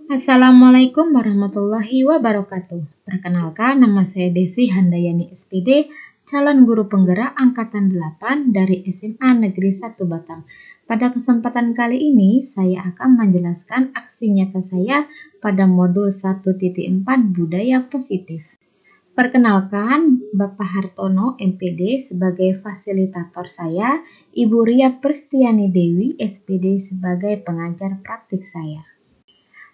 Assalamualaikum warahmatullahi wabarakatuh. Perkenalkan, nama saya Desi Handayani SPD, calon guru penggerak Angkatan 8 dari SMA Negeri 1 Batam. Pada kesempatan kali ini, saya akan menjelaskan aksi nyata saya pada modul 1.4 Budaya Positif. Perkenalkan, Bapak Hartono MPD sebagai fasilitator saya, Ibu Ria Pristiani Dewi SPD sebagai pengajar praktik saya.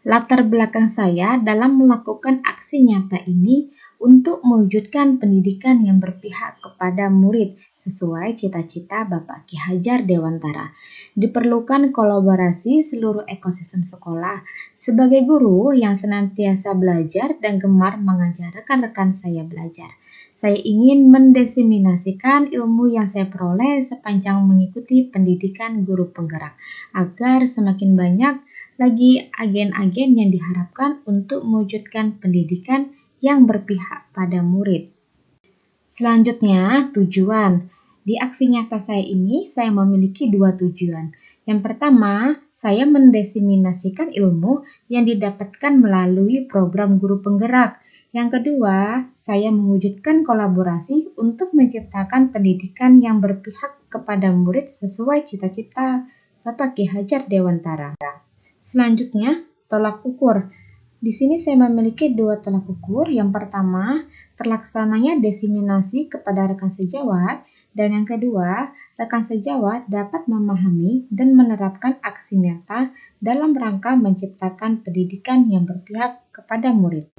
Latar belakang saya dalam melakukan aksi nyata ini untuk mewujudkan pendidikan yang berpihak kepada murid sesuai cita-cita Bapak Ki Hajar Dewantara. Diperlukan kolaborasi seluruh ekosistem sekolah. Sebagai guru yang senantiasa belajar dan gemar mengajar rekan-rekan saya belajar, saya ingin mendiseminasikan ilmu yang saya peroleh sepanjang mengikuti pendidikan guru penggerak agar semakin banyak lagi agen-agen yang diharapkan untuk mewujudkan pendidikan yang berpihak pada murid. Selanjutnya, tujuan. Di aksi nyata saya ini, saya memiliki dua tujuan. Yang pertama, saya mendiseminasikan ilmu yang didapatkan melalui program guru penggerak. Yang kedua, saya mewujudkan kolaborasi untuk menciptakan pendidikan yang berpihak kepada murid sesuai cita-cita Bapak Ki Hajar Dewantara. Selanjutnya, tolak ukur. Di sini saya memiliki dua tolak ukur. Yang pertama, terlaksananya diseminasi kepada rekan sejawat, dan yang kedua, rekan sejawat dapat memahami dan menerapkan aksi nyata dalam rangka menciptakan pendidikan yang berpihak kepada murid.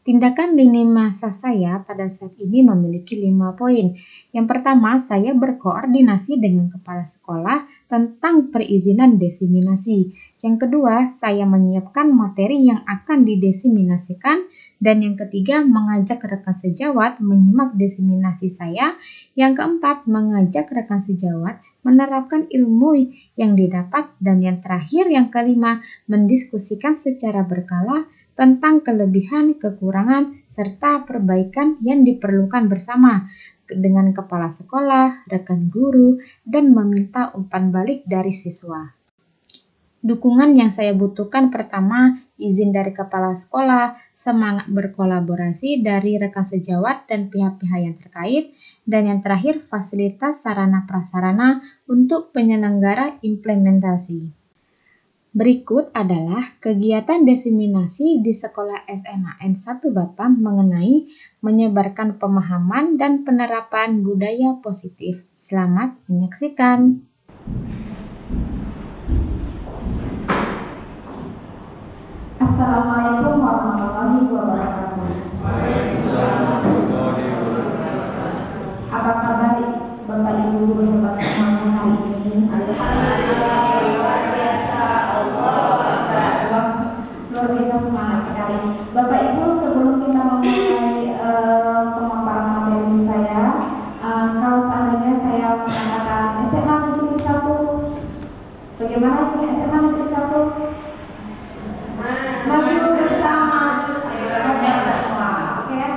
Tindakan lini masa saya pada saat ini memiliki 5 poin. Yang pertama, saya berkoordinasi dengan kepala sekolah tentang perizinan diseminasi. Yang kedua, saya menyiapkan materi yang akan didiseminasikan. Dan yang ketiga, mengajak rekan sejawat menyimak diseminasi saya. Yang keempat, mengajak rekan sejawat menerapkan ilmu yang didapat. Dan yang terakhir, yang kelima, mendiskusikan secara berkala tentang kelebihan, kekurangan, serta perbaikan yang diperlukan bersama dengan kepala sekolah, rekan guru, dan meminta umpan balik dari siswa. Dukungan yang saya butuhkan pertama, izin dari kepala sekolah, semangat berkolaborasi dari rekan sejawat dan pihak-pihak yang terkait, dan yang terakhir fasilitas sarana prasarana untuk penyelenggara implementasi. Berikut adalah kegiatan diseminasi di Sekolah SMA N1 Batam mengenai menyebarkan pemahaman dan penerapan budaya positif. Selamat menyaksikan. Assalamualaikum warahmatullahi wabarakatuh. Apa kabar Bapak Ibu guru hebat semuanya hari ini? Luar biasa semangat sekali. Bapak Ibu, sebelum kita memulai pemaparan materi saya, kalau seandainya saya mengatakan SMA Negeri 1, bagaimana punya SMA Negeri 1? Maju bersama. Oke ya.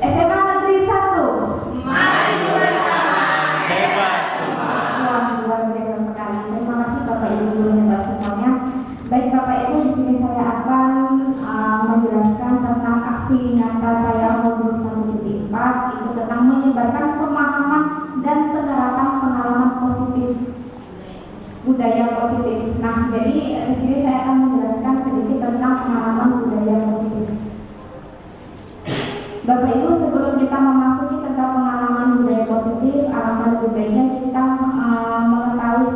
SMA Negeri 1. Maju bersama. Hebat semua. Luar biasa sekali. Terima kasih Bapak Ibu guru hebat semuanya. Baik Bapak Ibu, di sini saya akan menjelaskan tentang aksi nyata saya modul 1.4, itu tentang menyebarkan pemahaman dan penerapan pengalaman positif, budaya positif. Nah, jadi di sini saya akan menjelaskan sedikit tentang pengalaman budaya positif. Bapak Ibu, sebelum kita memasuki tentang pengalaman budaya positif, alangkah lebih baiknya kita mengetahui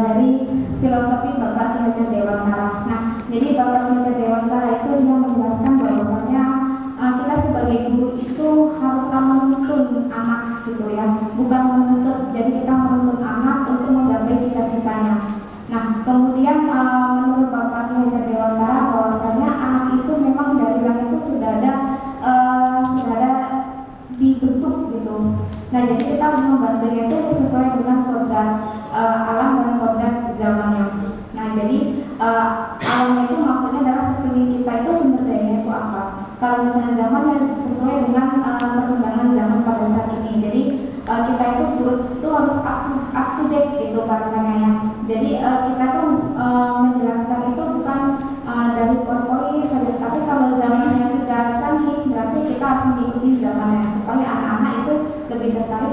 dari filosofi Bapak Ki Hajar Dewantara. Nah, jadi Bapak Ki Hajar Dewantara itu dia menjelaskan bahwasanya kita sebagai guru itu haruslah menuntun anak gitu ya, bukan menuntut. Jadi kita menuntun anak untuk menggapai cita-citanya. Nah, kemudian menurut Bapak Ki Hajar Dewantara bahwasanya anak itu memang dari lahir itu sudah ada dibentuk gitu. Nah, jadi kita harus membantunya itu sesuai dengan kodrat alam dan kodrat zamannya. Nah, jadi alam itu maksudnya adalah sekeliling kita itu sumber dayanya itu apa. Kalau misalnya zaman yang sesuai dengan perkembangan zaman pada saat ini. Jadi kita itu guru itu harus up to date gitu bahasanya ya. Jadi kita tuh menjelaskan itu bukan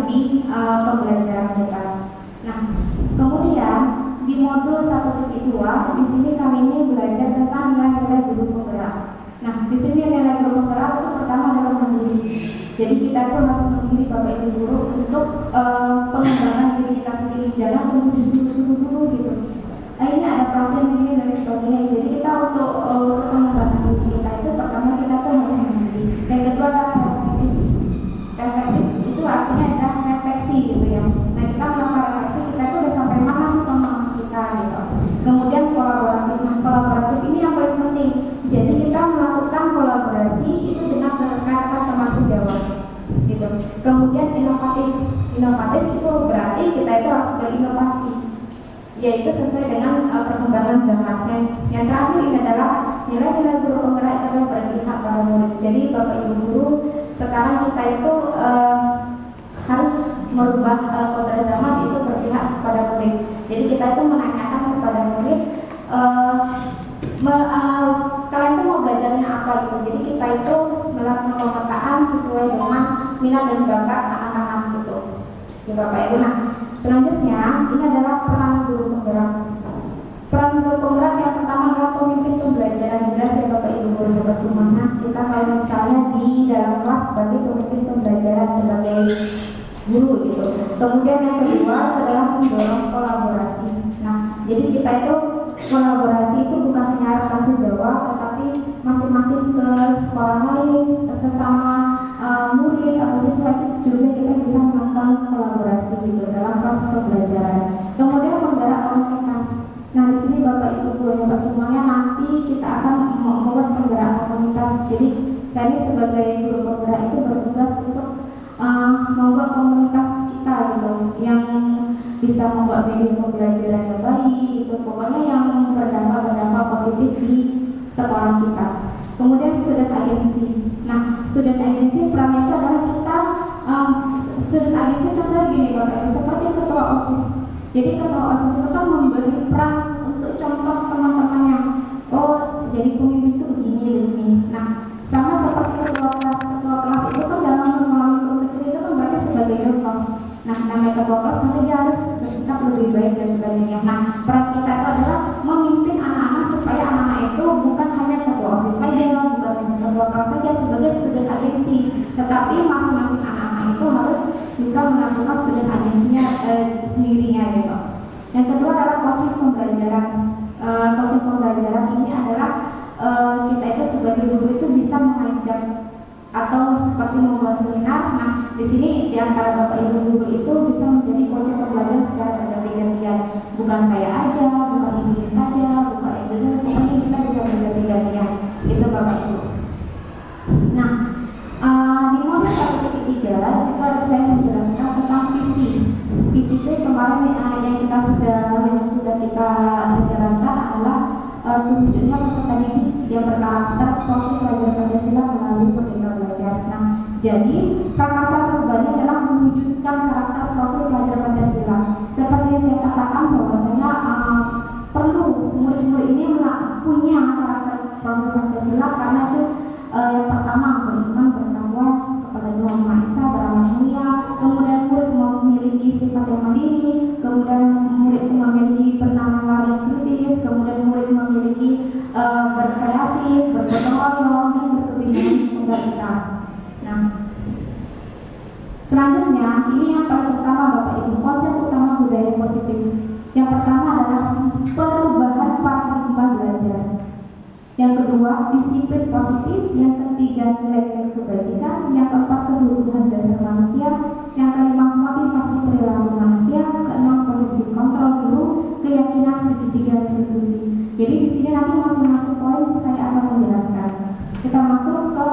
pembelajaran kita. Nah, kemudian di modul 1.2 di sini kami ini belajar tentang nilai-nilai guru penggerak. Nah, di sini nilai guru penggerak itu pertama adalah mandiri. Jadi kita tuh harus mandiri Bapak Ibu guru untuk pengembangan diri kita sendiri. Jangan tunggu disuruh-suruh dulu gitu. Ini ada pelatihan ini dan sebagainya. Jadi kita untuk pengembangan diri kita itu pertama kita tuh harus mandiri. Yang kedua adalah reflektif. Reflektif itu artinya adalah refleksi gitu ya. Nah, kita melakukan refleksi kita tuh udah sampai mana sih pemahaman kita gitu. Kemudian kolaboratif. Nah, kolaboratif ini yang paling penting. Jadi kita melakukan kolaborasi itu dengan kata termasuk Jawa gitu. Kemudian inovatif. Inovatif itu berarti kita itu harus berinovasi, yaitu sesuai dengan perkembangan zaman. Yang terakhir ini adalah nilai-nilai guru penggerak itu adalah berpihak pada murid. Jadi Bapak Ibu guru, sekarang kita itu harus merubah kodrat zaman itu berpihak kepada murid. Jadi kita itu menanyakan kepada murid, kalian itu mau belajarnya apa gitu. Jadi kita itu melakukan pemetaan sesuai dengan minat dan bakat anak-anak gitu. Ya Bapak Ibu. Nah, selanjutnya ini adalah peran guru penggerak. Peran guru penggerak yang pertama adalah pemimpin pembelajaran. Jelas ya Bapak Ibu guru Bapak semuanya. Kita kalau misalnya di dalam kelas sebagai pemimpin pembelajaran sebagai guru gitu. Kemudian yang kedua adalah mendorong kolaborasi. Nah, jadi kita itu kolaborasi itu bukan hanya kasih Jawa, tetapi masing-masing ke sekolah lain, sesama murid atau siswa itu juga kita bisa melakukan kolaborasi gitu dalam proses pembelajaran. Kemudian menggerak komunitas. Nah, di sini Bapak Ibu guru Bapak semuanya nanti kita akan membuat penggerak komunitas. Jadi saya ini sebagai guru penggerak itu bertugas untuk membuat komunitas kita gitu yang bisa membuat media pembelajaran yang baik, itu pokoknya yang berdampak positif di sekolah kita. Kemudian student agency. Nah, student agency perannya itu adalah kita student agency contohnya gini Bapak Ibu, seperti ketua OSIS. Jadi ketua OSIS itu kan memberi peran untuk contoh teman-temannya. Oh, jadi pemimpin itu begini. Nah, sama seperti ketua kelas itu kan dalam mengelola grup kecil itu kan berarti sebagai contoh. Nah, namanya ketua kelas nanti dia harus bersikap lebih baik dan sebagainya. Nah, peran kita itu adalah memimpin anak-anak supaya anak-anak itu bukan hanya ketua OSIS saja, bukan hanya ketua kelas saja sebagai student agency, tetapi masing-masing anak-anak itu harus bisa melakukan student agensinya sendirinya gitu. Yang kedua adalah coaching pembelajaran. Coaching pembelajaran ini adalah kita itu sebagai guru itu bisa mengajak atau seperti membuat seminar. Nah, di sini di antara Bapak Ibu guru itu bisa menjadi coaching pembelajaran secara berganti-gantian. Bukan saya aja, bukan ibu saja, bukan ibu saja, pokoknya kita bisa berganti-gantian. Itu Bapak Ibu. Nah, di modul 1.3 situ ada saya menjelaskan tentang visi. Visi itu kemarin yang sudah kita jalankan adalah tunjuknya peserta didik yang berkarakter profil pelajar Pancasila melalui Merdeka Belajar. Nah, jadi prakarsa perubahannya adalah mewujudkan karakter profil pelajar Pancasila. Seperti yang saya katakan bahwasanya perlu murid-murid ini punya karakter profil Pancasila karena itu yang pertama beriman bertakwa kepada Tuhan Maha Esa, beramal mulia. Kemudian murid memiliki sifat yang mandiri. Kemudian murid memiliki penanganan yang kritis. Kemudian murid memiliki berkreasi, bergotong royong, dan berkebinekaan tunggal ika. Nah, selanjutnya ini yang paling utama Bapak Ibu, konsep utama budaya positif. Yang pertama adalah perubahan paradigma belajar. Yang kedua, disiplin positif. Yang ketiga, nilai-nilai kebajikan. Yang keempat, kebutuhan dasar manusia. Yang kelima, motivasi perilaku manusia. Keenam, posisi kontrol guru. Keyakinan segitiga institusi. Jadi di sini nanti masing-masing poin saya akan menjelaskan. Kita masuk ke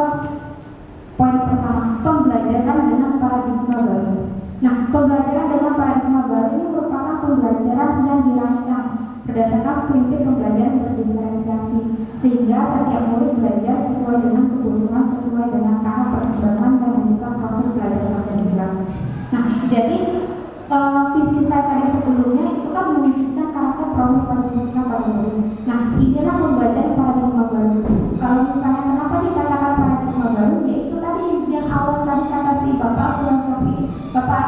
poin pertama, pembelajaran dengan paradigma baru. Nah, pembelajaran dengan paradigma baru ini merupakan pembelajaran yang dirancang berdasarkan prinsip pembelajaran berdiferensiasi, sehingga setiap murid belajar sesuai dengan kebutuhan, sesuai dengan tahap perkembangan dan juga profil pelajaran Pancasila. Nah, jadi visi saya tadi sebelumnya itu kan mewujudkan karakter profil Pancasila pada murid. Nah, inilah pembelajaran paradigma baru. Kalau misalnya kenapa dikatakan paradigma baru, yaitu tadi yang awal tadi kata si Bapak filosofi, Bapak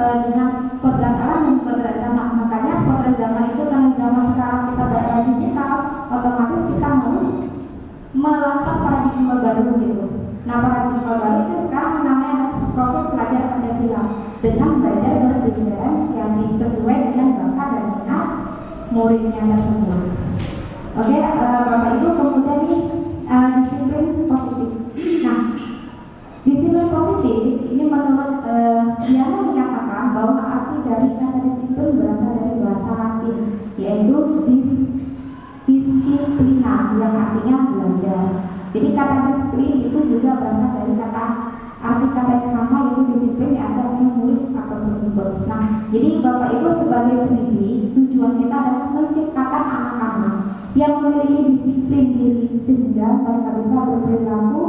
dengan kodrat alam dan kodrat zaman. Makanya kodrat zaman itu karena zaman sekarang kita berada digital, otomatis kita harus melakukan paradigma baru gitu. Nah, paradigma baru itu sekarang namanya profil pelajar Pancasila dengan belajar berdiferensiasi sesuai dengan bakat dan minat muridnya tersebut. Oke, Bapak Ibu, kemudian nih disiplin positif. Nah, disiplin positif ini menurut Diana menyatakan bahwa arti dari kata disiplin berasal dari bahasa Latin, yaitu disiplina yang artinya belajar. Jadi kata disiplin itu juga berasal dari kata arti kata yang sama, yaitu disiplin yang artinya murid atau pengikut. Nah, jadi Bapak Ibu sebagai pendidik, tujuan kita adalah menciptakan anak-anak yang memiliki disiplin diri sehingga mereka bisa berperilaku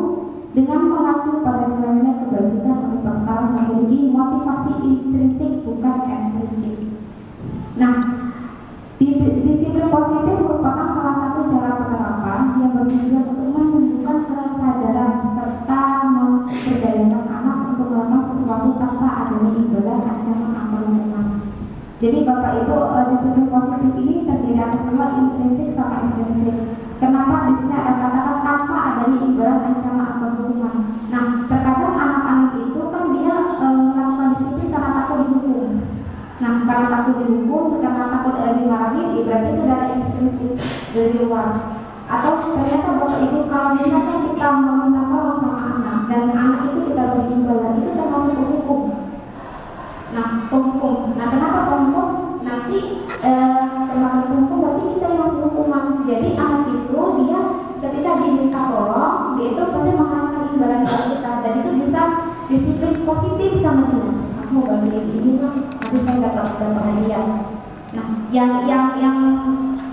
dengan mengacu pada nilai-nilai kebajikan universal, memiliki motivasi intrinsik bukan ekstrinsik. Nah, disiplin positif merupakan salah satu cara penerapan yang bertujuan untuk menunjukkan kesadaran serta memperdayakan anak untuk melakukan sesuatu tanpa adanya imbalan ancaman atau hukuman. Jadi Bapak Ibu, disiplin positif ini terdiri atas dua, intrinsik sama ekstrinsik. Kenapa di sini ada kata-kata tanpa adanya imbalan ancaman atau hukuman? Nah, terkadang anak-anak itu kan dia melakukan disiplin karena takut dihukum. Nah, karena takut dihukum, karena takut dimarahi, berarti itu dari ekstrinsik, dari luar. Atau ternyata Bapak Ibu, kalau misalnya kita meminta tolong sama anak dan anak itu kita beri imbalan, itu termasuk penghukum. Nah, penghukum. Nah, kenapa penghukum? Nanti termasuk penghukum berarti kita yang masih hukuman. Jadi anak itu dia ketika diminta tolong, dia itu pasti mengharapkan imbalan dari kita, dan itu bisa disiplin positif sama dia. Aku mau bagiin ini kan, nanti saya dapat hadiah. Nah, yang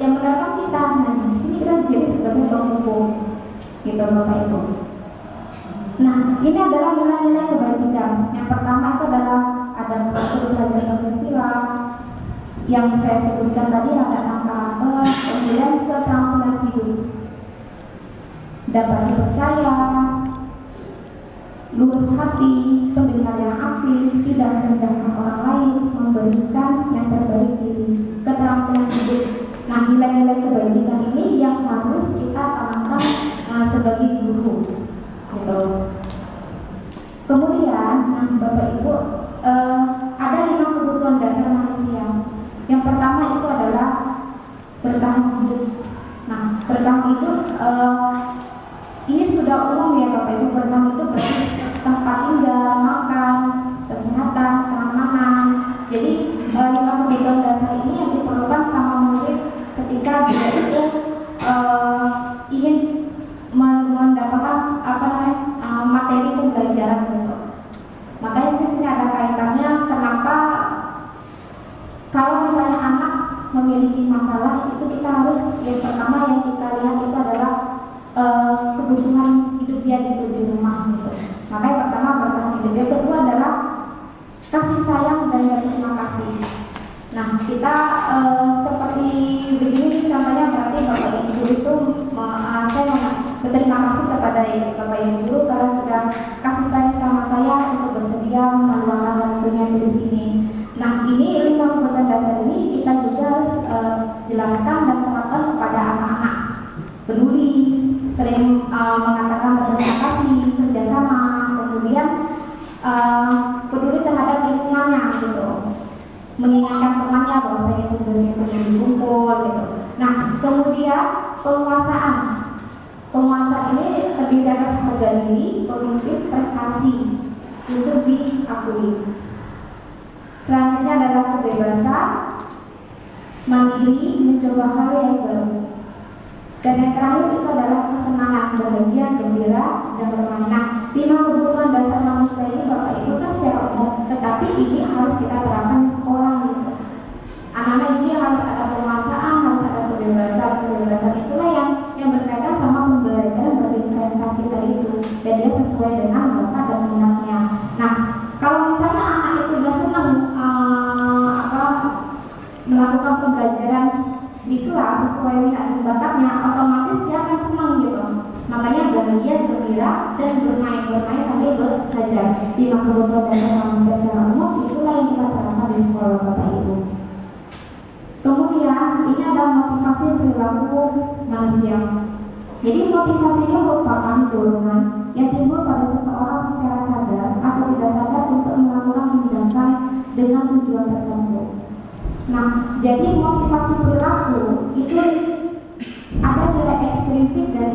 menerapkan kita, nah di sini kita jadi sebenarnya penghukum, gitu Bapak Ibu. Nah, ini adalah nilai-nilai kebajikan. Yang pertama itu adalah ada profil pelajar Pancasila yang saya sebutkan tadi, ada 6 karakter, kemudian keterampilan hidup, dapat dipercaya, lurus hati, pendengar yang aktif, tidak merendahkan orang lain, memberikan yang terbaik diri, keterampilan hidup. Nah, nilai-nilai kebajikan ini yang harus kita tanamkan sebagai guru, gitu. Kemudian, nah Bapak Ibu, ada 5 kebutuhan dasar manusia. Yang pertama itu adalah bertahan hidup. Nah, bertahan hidup ini sudah umum ya Bapak Ibu. Bertahan hidup berarti tempat tinggal, makan, kesehatan, keamanan. Jadi 5 kebutuhan dasar ini yang diperlukan sama murid ketika dia itu ingin mendapatkan materi pembelajaran gitu. Makanya di sini ada kaitannya kenapa kalau misalnya anak memiliki masalah itu kita harus yang pertama yang kita lihat itu adalah kebutuhan hidup dia di rumah gitu. Makanya pertama bertahan hidup. Yang kedua adalah kasih sayang dan terima kasih. Nah, kita seperti begini contohnya, berarti Bapak Ibu itu saya berterima kasih kepada Bapak Ibu guru karena sudah kasih sayang sama saya untuk bersedia meluangkan waktunya di sini. Nah, ini 5 kebutuhan dasar ini kita juga harus jelaskan dan terapkan kepada anak-anak. Peduli, sering mengatakan berterima kasih, kerjasama, kemudian peduli terhadap lingkungannya gitu, mengingatkan temannya bahwa saya tugasnya perlu dikumpul gitu. Nah, kemudian penguasaan. Penguasaan ini terdiri atas harga diri, pemimpin, prestasi untuk diakui. Selanjutnya adalah kebebasan, mandiri, mencoba hal yang baru. Dan yang terakhir itu adalah kesenangan, bahagia, gembira, dan bermain. Nah, 5 kebutuhan dasar manusia ini Bapak Ibu kan secara umum, tetapi ini harus kita terapkan di sekolah gitu. Anak-anak ini harus ada penguasaan, harus ada kebebasan. Kebebasan itulah yang berkaitan sama pembelajaran berdiferensiasi tadi itu, dan dia sesuai dengan bakat dan minatnya. Nah, kalau misalnya anak itu sudah senang melakukan pembelajaran di kelas gembira sesuai minat dan bakatnya, otomatis dia akan senang gitu. Makanya bahagia, gembira, dan bermain sambil belajar. 5 kebutuhan dasar manusia secara umum itulah yang kita terapkan di sekolah Bapak Ibu. Kemudian ini adalah motivasi perilaku manusia. Jadi motivasi ini merupakan dorongan yang timbul pada seseorang secara sadar atau tidak sadar untuk melakukan tindakan dengan tujuan tertentu. Nah, jadi motivasi perilaku itu ada nilai ekstrinsik dan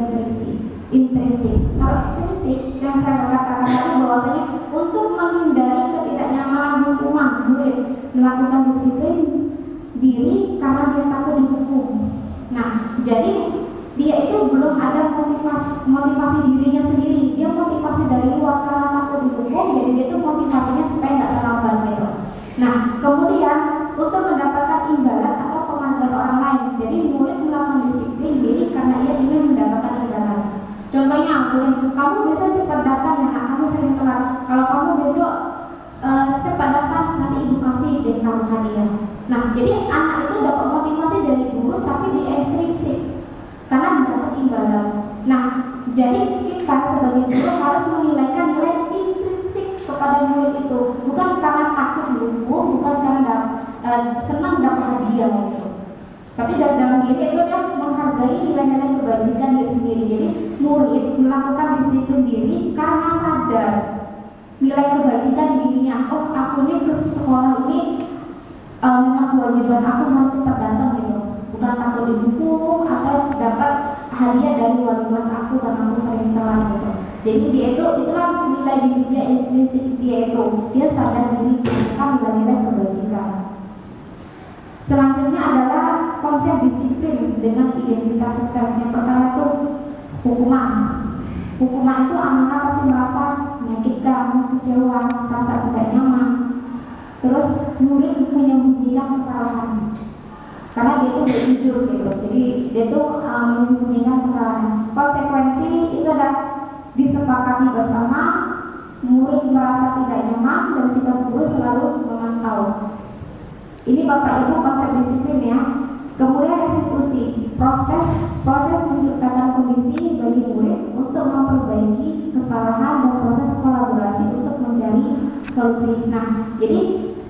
intrinsik. Kalau ekstrinsik yang saya katakan tadi bahwasanya untuk menghindari ketidaknyamanan lingkungan murid melakukan disiplin diri karena dia takut dihukum. Nah, jadi dia itu belum ada motivasi dirinya sendiri. Dia motivasi dari luar karena takut dihukum, jadi dia itu motivasinya supaya nggak terlambat gitu. Nah, kemudian untuk mendapatkan imbalan atau penghargaan orang lain. Jadi murid melakukan disiplin diri karena ia ingin mendapatkan imbalan. Contohnya, kamu besok cepat datang ya, kamu sering telat. Kalau kamu besok cepat datang, nanti ibu kasih deh kamu hadiah. Nah, jadi anak itu dapat motivasi dari guru tapi di ekstrinsik karena mendapat imbalan. Nah, jadi kita sebagai guru harus menilaikan nilai intrinsik kepada murid itu, bukan karena takut dihukum, bukan karena senang dapat hadiah gitu. Tapi dalam diri itu dia menghargai nilai-nilai kebajikan diri sendiri. Jadi murid melakukan disiplin diri karena sadar nilai kebajikan dirinya. Oh, aku ini ke sekolah ini memang kewajiban aku harus cepat datang gitu. Bukan takut dihukum atau dapat hadiah dari wali kelas aku karena aku sering telat gitu. Jadi dia itulah nilai diri dia, intrinsik dia sadar diri bukan nilai-nilai kebajikan. Selanjutnya adalah konsep disiplin dengan identitas sukses. Yang pertama itu hukuman. Hukuman itu anak-anak pasti merasa menyakitkan, kecewa, merasa tidak nyaman. Terus murid menyembunyikan kesalahan karena dia itu jujur gitu. Jadi dia itu menyembunyikan kesalahan. Konsekuensi itu adalah disepakati bersama. Murid merasa tidak nyaman dan sikap guru selalu memantau. Ini Bapak Ibu konsep disiplin ya. Kemudian restitusi, proses menciptakan kondisi bagi murid untuk memperbaiki kesalahan dan proses kolaborasi untuk mencari solusi. Nah, jadi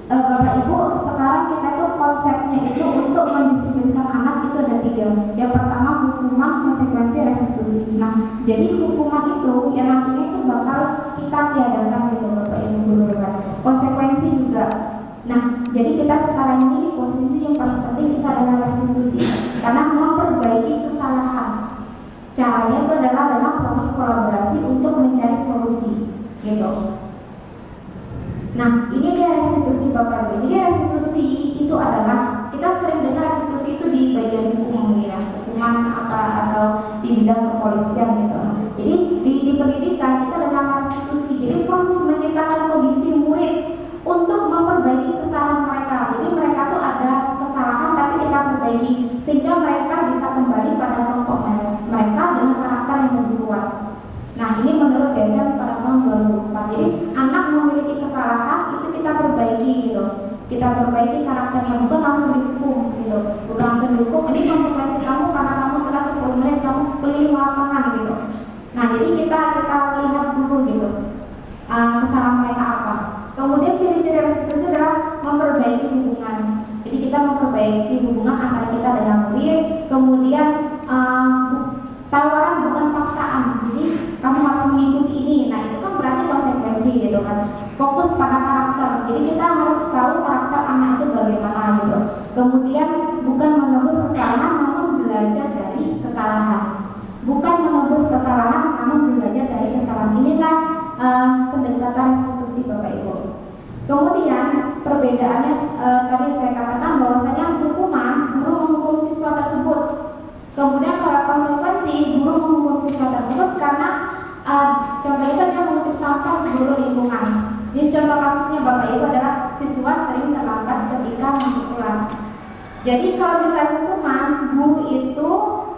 Bapak Ibu sekarang kita itu konsepnya itu untuk mendisiplinkan anak itu ada 3. Yang pertama hukuman, konsekuensi, restitusi. Nah, jadi hukuman itu yang nantinya itu bakal kita tiadakan gitu Bapak Ibu guru. Konsekuensi juga. Nah, jadi kita sekarang ini posisi yang paling penting kita adalah restitusi karena memperbaiki kesalahan. Caranya itu adalah dengan proses kolaborasi untuk mencari solusi, gitu. Nah, ini dia restitusi Bapak Ibu. Jadi restitusi itu adalah kita sering dengar restitusi itu di bagian hukum ya, hukuman apa atau di bidang kepolisian gitu. Jadi di pendidikan kita ada restitusi. Jadi proses menciptakan kondisi murid untuk memperbaiki kesalahan mereka. Jadi mereka tuh ada kesalahan tapi kita perbaiki sehingga mereka bisa kembali pada kelompok mereka dengan karakter yang lebih kuat. Nah, ini menurut DSM pada tahun 2004. Jadi anak memiliki kesalahan itu kita perbaiki gitu. Kita perbaiki karakternya, bukan langsung dihukum gitu. Bukan langsung dihukum. Ini konsekuensi kamu karena kamu telah 10 menit kamu keliling lapangan gitu. Nah, jadi kita lihat dulu gitu kesalahan mereka apa. Kemudian ciri-ciri restitusi adalah memperbaiki hubungan. Jadi kita memperbaiki hubungan antara kita dengan murid. Kemudian tawaran bukan paksaan. Jadi kamu harus mengikuti ini. Nah, itu kan berarti konsekuensi gitu kan. Fokus pada karakter. Jadi kita harus tahu karakter anak itu bagaimana gitu. Kemudian bukan menebus kesalahan namun belajar dari kesalahan. Bukan menebus kesalahan namun belajar dari kesalahan. Inilah pendekatan restitusi Bapak Ibu. Kemudian perbedaannya tadi saya katakan bahwasanya hukuman guru menghukum siswa tersebut. Kemudian kalau konsekuensi guru menghukum siswa tersebut karena contoh itu dia mengutip sampah seluruh lingkungan. Jadi contoh kasusnya Bapak Ibu adalah siswa sering terlambat ketika masuk kelas. Jadi kalau misalnya hukuman guru itu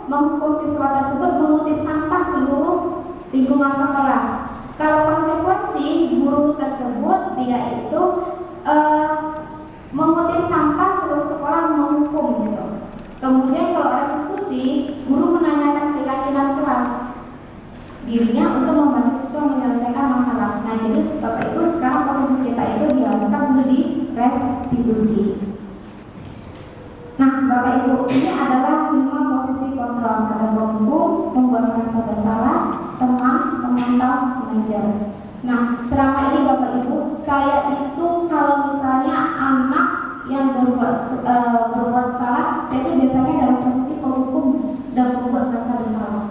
menghukum siswa tersebut mengutip sampah seluruh lingkungan sekolah. Kalau konsekuensi guru tersebut dia itu mengutip sampah seluruh sekolah menghukum gitu. Kemudian kalau dirinya untuk membantu siswa menyelesaikan masalah. Nah, jadi Bapak Ibu sekarang posisi kita itu diharuskan untuk direstitusi. Nah, Bapak Ibu, ini adalah 5 posisi kontrol. Ada penghukum, pembuat merasa bersalah, teman, pemantau, mengajar. Nah, selama ini Bapak Ibu, saya itu kalau misalnya anak yang berbuat salah, saya itu biasanya dalam posisi penghukum dan pembuat merasa bersalah.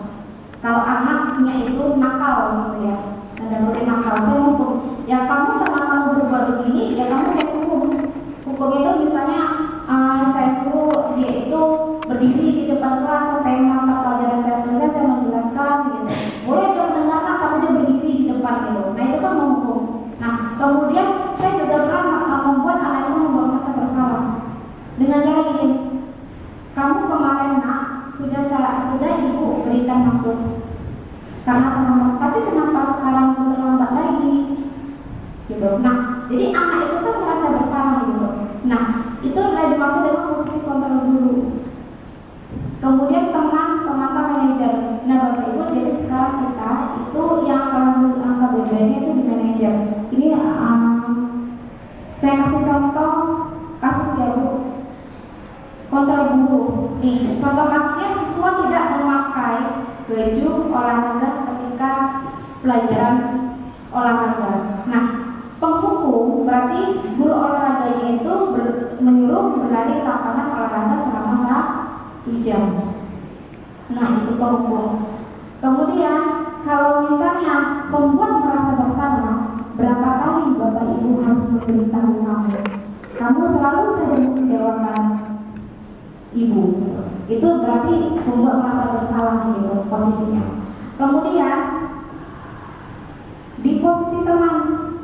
Kalau anaknya itu nakal gitu ya, dan boleh nakal, saya hukum. Ya kamu karena kamu berbuat begini, ya kamu saya hukum. Hukum itu misalnya saya suruh dia itu berdiri di depan kelas sampai mata pelajaran saya selesai, saya menjelaskan gitu. Boleh dia mendengarkan tapi dia berdiri di depan gitu. Nah itu kan menghukum. Nah kemudian saya juga pernah membuat anak itu membuat merasa bersalah dengan cara ini. Kamu kemarin nak sudah ibu berikan masuk karena terlambat, tapi kenapa sekarang terlambat lagi? Gitu. Nah, jadi anak itu kan merasa bersalah gitu. Nah, itu dimaksud dengan posisi kontrol dulu. Kemudian teman, pemantau, manajer. Nah, Bapak Ibu, jadi sekarang kita itu yang angka BB-nya itu di manajer. Ini saya kasih contoh kasus ya Bu. Kontrol guru. Nih, contoh kasusnya siswa tidak memakai baju olahraga ketika pelajaran olahraga. Nah, penghukum berarti guru olahraganya itu menyuruh berlari ke lapangan olahraga selama 1 jam. Nah, itu penghukum. Kemudian kalau misalnya pembuat merasa bersalah, berapa kali Bapak Ibu harus memberitahu kamu? Kamu selalu saja mengecewakan ibu. Itu berarti membuat merasa bersalah gitu posisinya. Kemudian di posisi teman,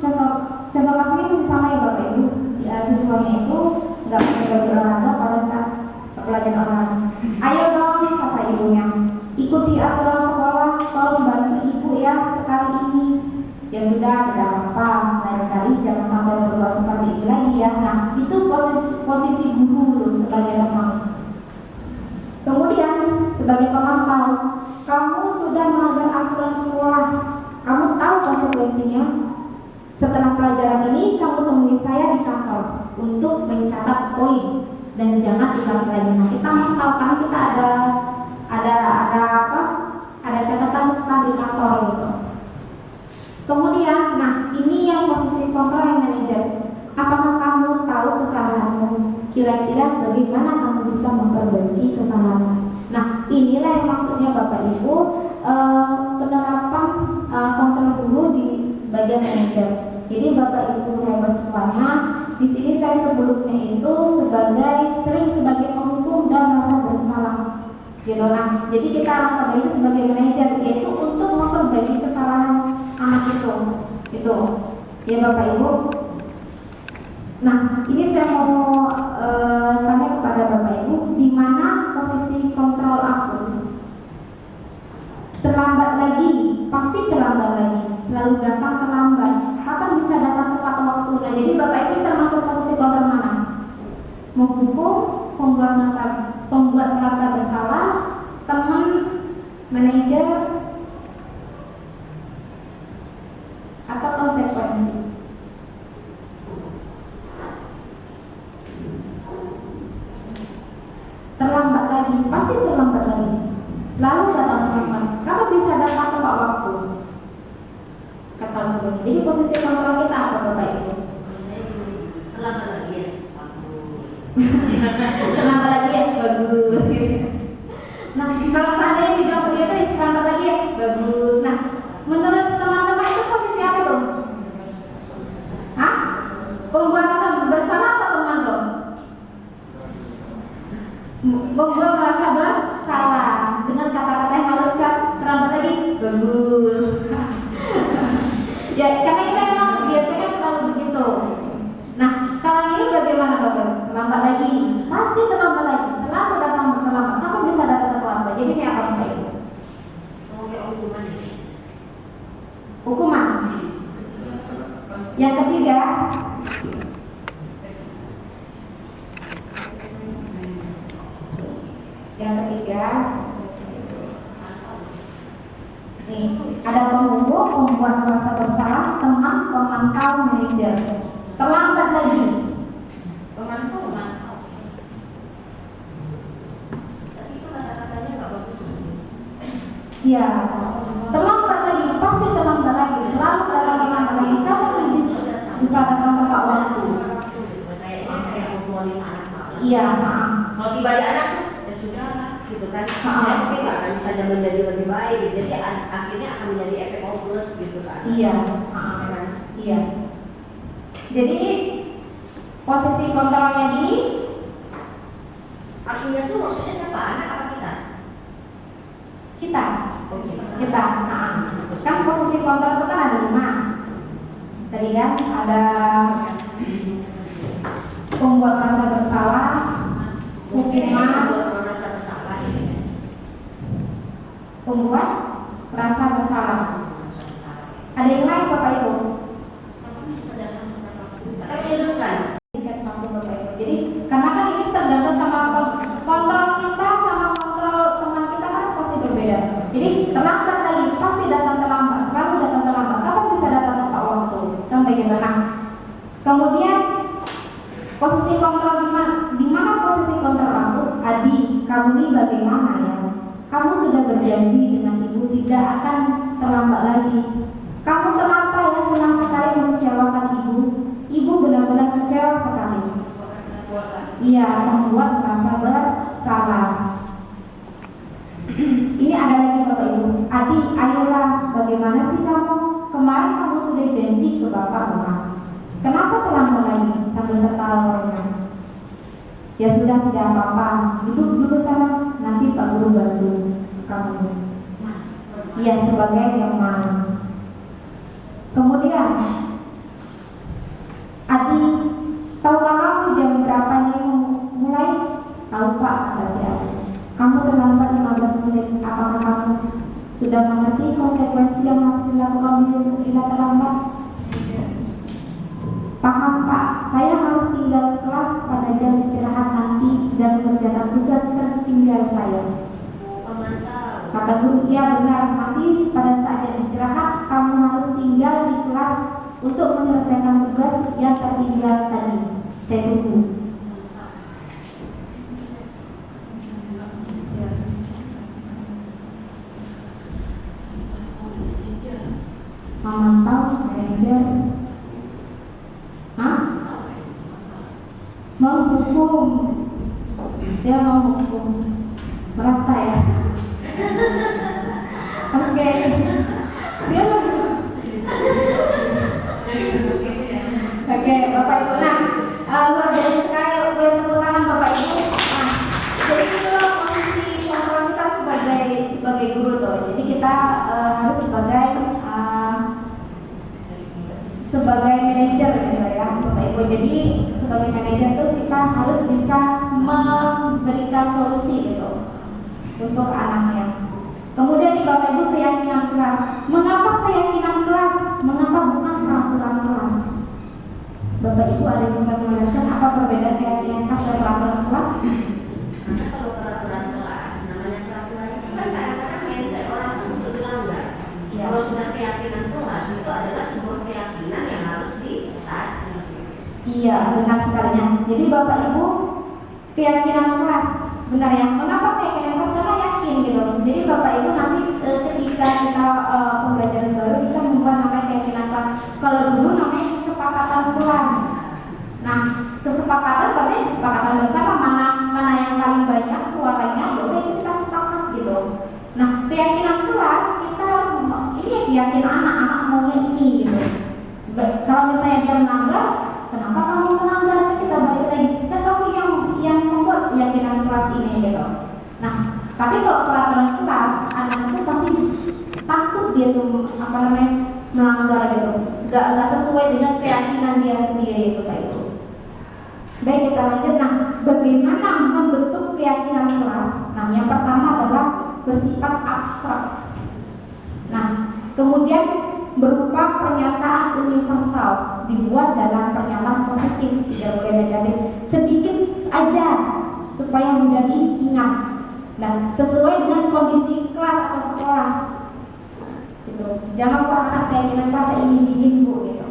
contoh kasusnya masih sama ya Bapak Ibu. Siswanya itu nggak pakai baju olahraga pada saat pelajaran olahraga. Ayo dong kata ibunya, ikuti aturan sekolah, tolong bantu ibu ya sekali ini. Ya sudah, tidak apa-apa, lain kali jangan sampai berbuat seperti ini lagi ya. Nah itu posisi guru sebagai teman. Kemudian sebagai pemantau, kamu sudah melanggar aturan sekolah, kamu tahu konsekuensinya. Setelah pelajaran ini kamu temui saya di kantor untuk mencatat poin dan jangan diulangi lagi. Nah kita mau tahu karena kita ada catatan setelah di kantor gitu. Kemudian, nah ini yang posisi kontrol yang manajer. Apakah kamu tahu kesalahanmu? Kira-kira bagaimana kamu bisa memperbaiki kesalahanmu? Nah inilah yang maksudnya Bapak Ibu penerapan kontrol dulu di bagian manajer. Jadi Bapak Ibu hebat semuanya. Di sini saya sebelumnya itu sering sebagai penghukum dan merasa bersalah. Gitu. Nah, jadi kita langkah ini sebagai manajer yaitu untuk memperbaiki kesalahan anak itu. Gitu. Ya Bapak Ibu. Nah, ini saya mau tanya kepada Bapak Ibu, di mana posisi kontrol aku? Terlambat lagi, pasti terlambat lagi. Selalu datang terlambat. Kapan bisa datang tepat waktu? Nah, jadi Bapak Ibu termasuk posisi kontrol mana? Menghukum, pembuat merasa bersalah, teman, manajer, atau konsekuensi? Terlambat lagi, pasti terlambat lagi. Selalu datang terlambat. Kapan bisa datang tepat waktu? Kata guru. Jadi posisi kontrol kita apa Bapak Ibu? Kalau saya terlambat lagi ya, bagus. Terlambat lagi ya, bagus. Nah, kalau seandainya dibilang Bu tadi terlambat lagi ya, bagus. Nah, menurut teman-teman itu posisi apa tuh? Hah? Pembuat merasa bersalah atau teman tuh? Membuat merasa bersalah dengan kata-kata yang halus kan, terlambat lagi, bagus. Ya, karena kita memang biasanya selalu begitu. Nah, kalau ini bagaimana Bapak? Terlambat lagi, pasti terlambat lagi, selalu datang terlambat. Kapan bisa datang terlambat? Jadi ini apa Bapak Ibu? Mau kayak hukuman ya? Hukuman. Yang ketiga, Nih, ada penghubung, pembuat merasa bersalah, teman, pemantau, manajer. Terlambat lagi. Pemantau. Tapi itu kata-katanya nggak bagus. Iya, terlambat lagi, pasti terlambat lagi. Selalu terlambat lagi. Kamu bisa datang tepat waktu. Kayaknya kayak memvonis anak malah. Iya, Kalau tiba di anak tuh ya sudah lah gitu kan. Saya mungkin nggak akan bisa menjadi lebih baik. Gitu. Jadi akhirnya akan menjadi efek hopeless gitu kan. iya, Kan? iya. Jadi posisi kontrolnya di Artinya tuh maksudnya siapa? Anak apa kita? kita. Oh kita. Kan posisi kontrol itu kan ada 5. Tadi kan ada pembuat rasa bersalah, Mungkin ini hukuman, membuat merasa bersalah ini. pembuat rasa bersalah. Ada yang lain Bapak Ibu? Tapi menyerukan. Jadi karena kan ini tergantung sama kontrol kita sama kontrol teman kita kan pasti berbeda. Jadi terlambat lagi pasti datang terlambat, selalu datang terlambat. Kapan bisa datang tepat waktu? Kan begitu. Nah, kemudian posisi kontrol di mana posisi kontrol aku? Adi, kamu ini bagaimana ya? Kamu sudah berjanji dengan ibu tidak akan terlambat lagi. Kamu kenapa ya senang sekali mengecewakan ibu? Ibu benar-benar kecewa sekali. Iya, membuat merasa bersalah. Ini ada lagi Bapak Ibu. Adi, ayolah, bagaimana sih kamu? Kemarin kamu sudah janji ke Bapak bukan? Kenapa terlambat lagi? Sambil tertawa ringan. Ya sudah, tidak apa-apa. Duduk dulu sana, nanti Pak Guru bantu kamu. Iya, sebagai teman. Kemudian Adi, tahukah kamu jam berapa ini mulai? Tahu Pak, kata si Adi. Kamu terlambat 15 menit. Apakah kamu sudah mengerti konsekuensi yang harus dilakukan bila terlambat? Paham Pak, saya harus tinggal kelas pada jam istirahat nanti dan mengerjakan tugas tertinggal saya. Kata guru, iya benar, nanti pada saat jam istirahat kamu harus tinggal di kelas untuk menyelesaikan tugas yang tertinggal tadi. Saya tunggu. Memantau, manajer, menghukum. Dia menghukum. Merasa ya. Oke. Dia Oke, Bapak Ibu. Nah, luar biasa sekali. Boleh tepuk tangan Bapak Ibu. Nah, jadi itulah posisi kontrol kita sebagai guru tuh. Jadi kita harus sebagai manajer gitu ya, Bapak Ibu. Jadi sebagai manajer tuh kita harus bisa memberikan solusi gitu untuk anaknya. Kemudian di Bapak Ibu keyakinan kelas. Mengapa keyakinan kelas? Mengapa bukan peraturan kelas? Bapak Ibu ada yang bisa menjelaskan apa perbedaan keyakinan kelas dan peraturan kelas? Karena kalau peraturan kelas, namanya peraturan itu kan kadang-kadang mindset orang untuk dilanggar. Ya. Kalau sudah keyakinan kelas itu adalah sebuah keyakinan yang harus ditaati. Iya, benar sekali. Jadi Bapak Ibu keyakinan kelas, benar ya. Kenapa keyakinan kelas? Karena yakin gitu. Jadi Bapak Ibu nanti ketika kita pembelajaran baru kita membuat namanya keyakinan kelas. Kalau dulu namanya kesepakatan kelas. Nah, kesepakatan berarti kesepakatan bersama mana yang paling banyak suaranya, ya udah itu kita sepakat gitu. Nah, keyakinan kelas kita harus ini yakin anak-anak maunya ini gitu. Kalau misalnya dia melanggar, kenapa kamu melanggar? Kita balik lagi. Kita tahu yang membuat keyakinan kelas ini gitu. Nah, tapi kalau peraturan kelas, anak itu pasti takut dia tuh melanggar gitu. Gak sesuai dengan keyakinan dia sendiri gitu Pak Ibu. Baik, kita lanjut. Nah, bagaimana membentuk keyakinan kelas? Nah, yang pertama adalah bersifat abstrak. Nah, kemudian berupa pernyataan universal, dibuat dalam pernyataan positif, tidak boleh negatif, sedikit aja supaya mudah diingat. Dan sesuai dengan kondisi kelas atau sekolah. gitu. Jangan buat anak keyakinan kelas ingin bu gitu.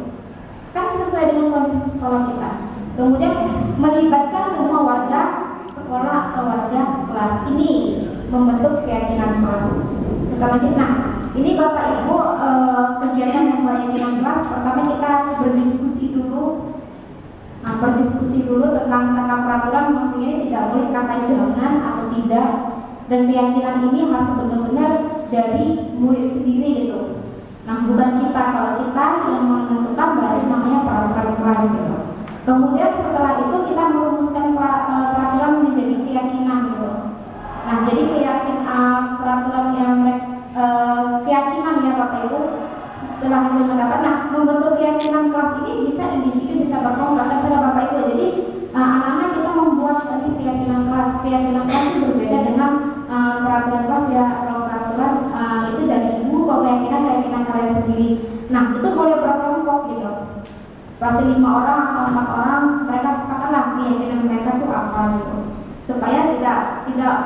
Kan sesuai dengan kondisi sekolah kita. Kemudian melibatkan semua warga sekolah atau warga kelas ini membentuk keyakinan kelas. Setelah itu, nah ini Bapak Ibu kegiatan yang keyakinan kelas. Pertama kita harus berdiskusi dulu. Nah, berdiskusi dulu tentang peraturan, maksudnya ini tidak boleh kata jangan atau tidak, dan keyakinan ini harus benar-benar dari murid sendiri gitu. Nah bukan kita, kalau kita yang menentukan berarti namanya peraturan kelas gitu. Kemudian setelah itu kita merumuskan peraturan menjadi keyakinan gitu. Nah jadi peraturan yang keyakinan ya Bapak Ibu. Setelah itu mendapat, nah membentuk keyakinan kelas ini bisa individu, bisa berkelompok, terserah Bapak Ibu. Jadi anak-anak kita membuat tadi keyakinan kelas. Keyakinan kelas itu berbeda dengan peraturan kelas ya. Kalau peraturan itu dari ibu, kalau keyakinan kalian sendiri. Nah itu boleh berkelompok gitu. Pasti 5 orang atau 4 orang mereka sepakatlah keyakinan mereka itu apa gitu. Supaya tidak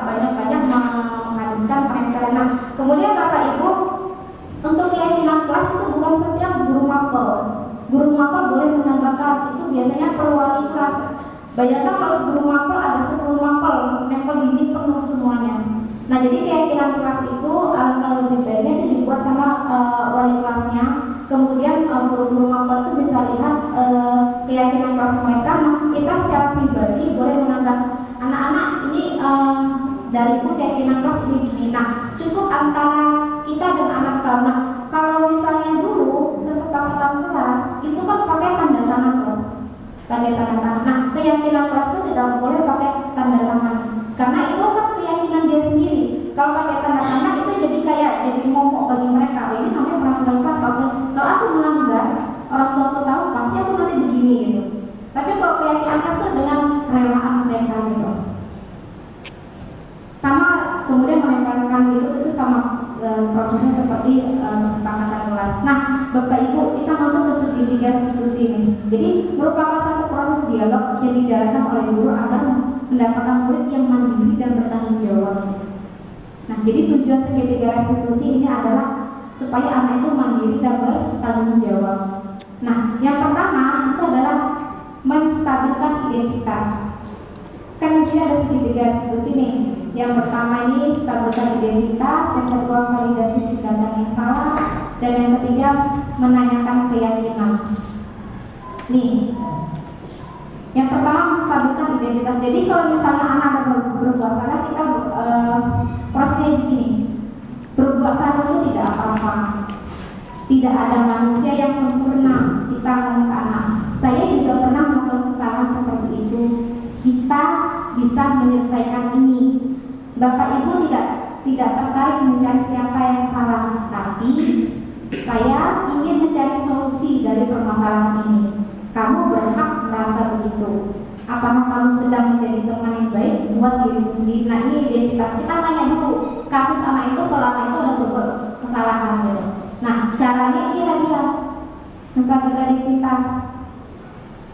banyak-banyak menghabiskan penempatan. Nah kemudian Bapak Ibu, untuk keyakinan kelas itu bukan setiap guru mapel. Guru mapel boleh menambahkan, itu biasanya per wali kelas. Bayangkan kalau guru mapel ada 10 mapel, nempel dinding penuh semuanya. Nah jadi keyakinan kelas itu alangkah lebih baiknya itu dibuat sama wali kelasnya. Kemudian guru-guru mapel itu bisa lihat keyakinan kelas mereka. Nah, kita secara pribadi boleh menambah, anak-anak ini dariku keyakinan kelas ini gini. Nah cukup antara kita dan anak tahu. Nah kalau misalnya dulu kesepakatan kelas itu kan pakai tanda tangan tuh, pakai tanda tangan. Nah keyakinan kelas itu tidak boleh pakai tanda tangan, karena itu kan keyakinan dia sendiri. Kalau pakai tanda tangan itu jadi momok bagi mereka. Oh ini namanya peraturan kelas. Kalau aku melanggar, orang tua aku tahu pasti aku nanti begini gitu. Tapi kalau keyakinan kelas itu dengan kerelaan mereka gitu. Sama kemudian menempelkan itu sama prosesnya seperti kesepakatan kelas. Nah Bapak Ibu, kita masuk ke segitiga restitusi ini. Jadi merupakan satu proses dialog yang dijalankan oleh guru agar mendapatkan murid yang mandiri dan bertanggung jawab. Nah jadi tujuan segitiga restitusi ini adalah supaya anak itu mandiri dan bertanggung jawab. Nah yang pertama itu adalah menstabilkan identitas. Kan di sini ada segitiga restitusi nih. Yang pertama ini stabilkan identitas, yang kedua validasi tindakan yang salah, dan yang ketiga menanyakan keyakinan. Nih, yang pertama menstabilkan identitas. Jadi kalau misalnya anak ada berbuat salah, kita prosesnya begini. Berbuat salah itu tidak apa-apa. Tidak ada manusia yang sempurna. Kita ngomong ke anak. Saya juga pernah melakukan kesalahan seperti itu. Kita bisa menyelesaikan ini. Bapak Ibu tidak tertarik mencari siapa yang salah, tapi saya ingin mencari solusi dari permasalahan ini. Kamu berhak merasa begitu. Apakah kamu sedang menjadi teman yang baik buat dirimu sendiri? Nah ini identitas. Kita tanya dulu kasus anak itu, kalau anak itu ada berbuat kesalahan gitu. Nah caranya ini lagi ya, menstabilkan identitas.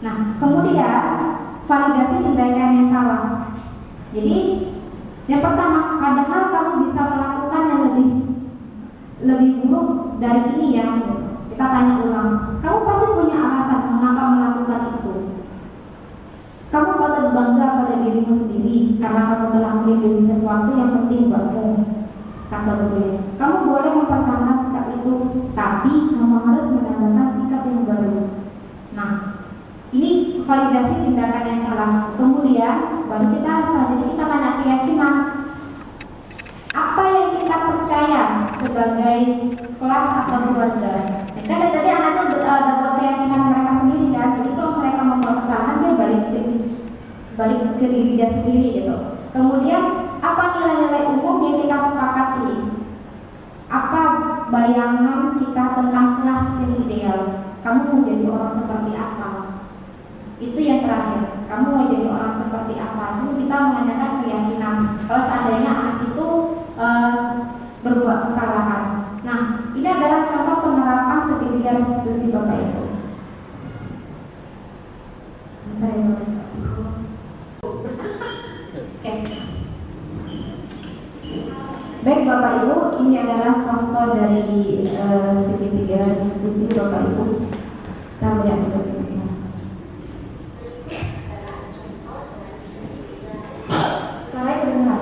Nah kemudian validasi tindakan yang salah. Jadi yang pertama, padahal kamu bisa melakukan yang lebih buruk dari ini ya. Kita tanya ulang. Kamu pasti punya alasan mengapa melakukan itu. Kamu patut bangga pada dirimu sendiri karena kamu telah melindungi sesuatu yang penting buatmu. Kata gue, kamu boleh mempertahankan sikap itu, tapi kamu harus menambahkan sikap yang baru. Nah, ini validasi tindakan yang salah. Kemudian baru kita selanjutnya kita tanya keyakinan. Apa yang kita percaya sebagai kelas atau keluarga? Kan tadi anak itu dapat keyakinan mereka sendiri kan. Jadi kalau mereka membuat kesalahan dia balik ke diri dia sendiri gitu. Kemudian apa nilai-nilai umum yang kita sepakati? Apa bayangan kita tentang kelas yang ideal? Kamu mau jadi orang seperti apa? Itu yang terakhir, kamu mau jadi orang seperti apa? Itu kita menanyakan keyakinan. Kalau seandainya anak itu berbuat kesalahan. Nah, ini adalah contoh penerapan segitiga restitusi Bapak Ibu. Oke. Baik Bapak Ibu, ini adalah contoh dari segitiga di sini Bapak Ibu. Kita melihat di sini. Suaranya terdengar.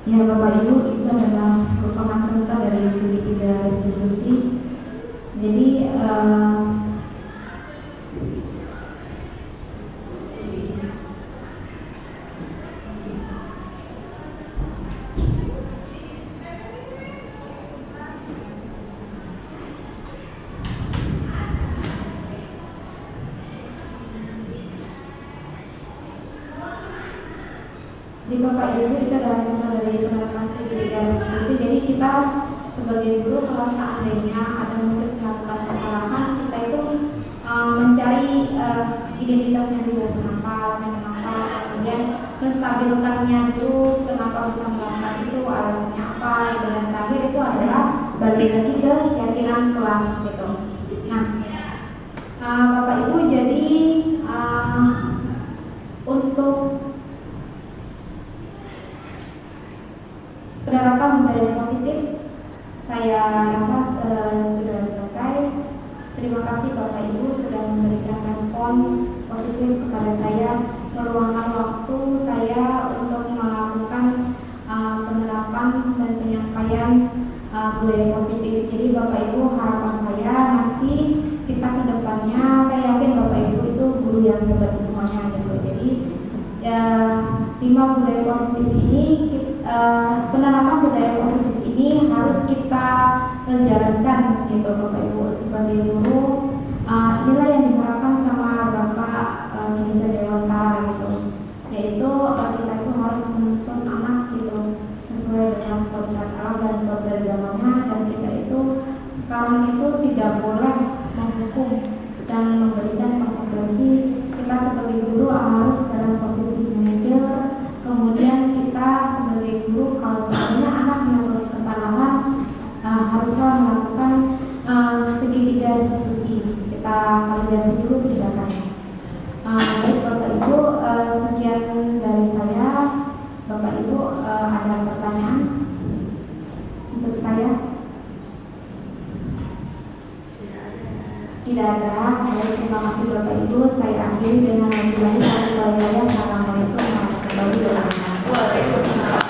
Ya Bapak Ibu, itu adalah merupakan contoh dari segitiga restitusi. Jadi di Bapak Ibu itu adalah contoh dari penerapan segitiga restitusi. Jadi kita sebagai guru kalau seandainya ada murid melakukan kesalahan, kita itu mencari identitas yang tidak kenapa, kemudian menstabilkannya dulu, kenapa bisa melakukan itu, alasannya apa, gitu. Dan terakhir itu adalah balik lagi ke keyakinan kelas gitu. Nah, Bapak Ibu, jadi untuk penerapan budaya positif saya rasa sudah selesai. Terima kasih Bapak Ibu sudah memberikan respon positif kepada saya, meluangkan waktu saya untuk melakukan penerapan dan penyampaian budaya positif. Jadi Bapak Ibu, harapan saya nanti kita ke depannya, saya yakin Bapak Ibu itu guru yang hebat semuanya gitu. Jadi ya, 5 budaya positif ini penerapan budaya positif ini harus kita jalankan gitu Bapak Ibu sebagai guru. Inilah yang diharapkan sama Bapak Ki Hajar Dewantara gitu, yaitu kita itu harus menuntun anak gitu sesuai dengan kodrat alam dan kodrat zamannya, dan kita itu sekarang itu tidak boleh menghukum dan memberikan konsekuensi. Kita sebagai guru harus dalam posisi manajer. Kemudian kita sebagai guru kalau sebenarnya anak melakukan kesalahan haruslah melakukan segitiga restitusi. Kita validasi dulu tindakannya. Baik Bapak Ibu, sekian dari saya. Bapak Ibu ada pertanyaan untuk saya? Tidak ada. Terima kasih Bapak Ibu. Saya akhiri dengan lagi-lagi Assalamualaikum warahmatullahi wabarakatuh. Waalaikumsalam.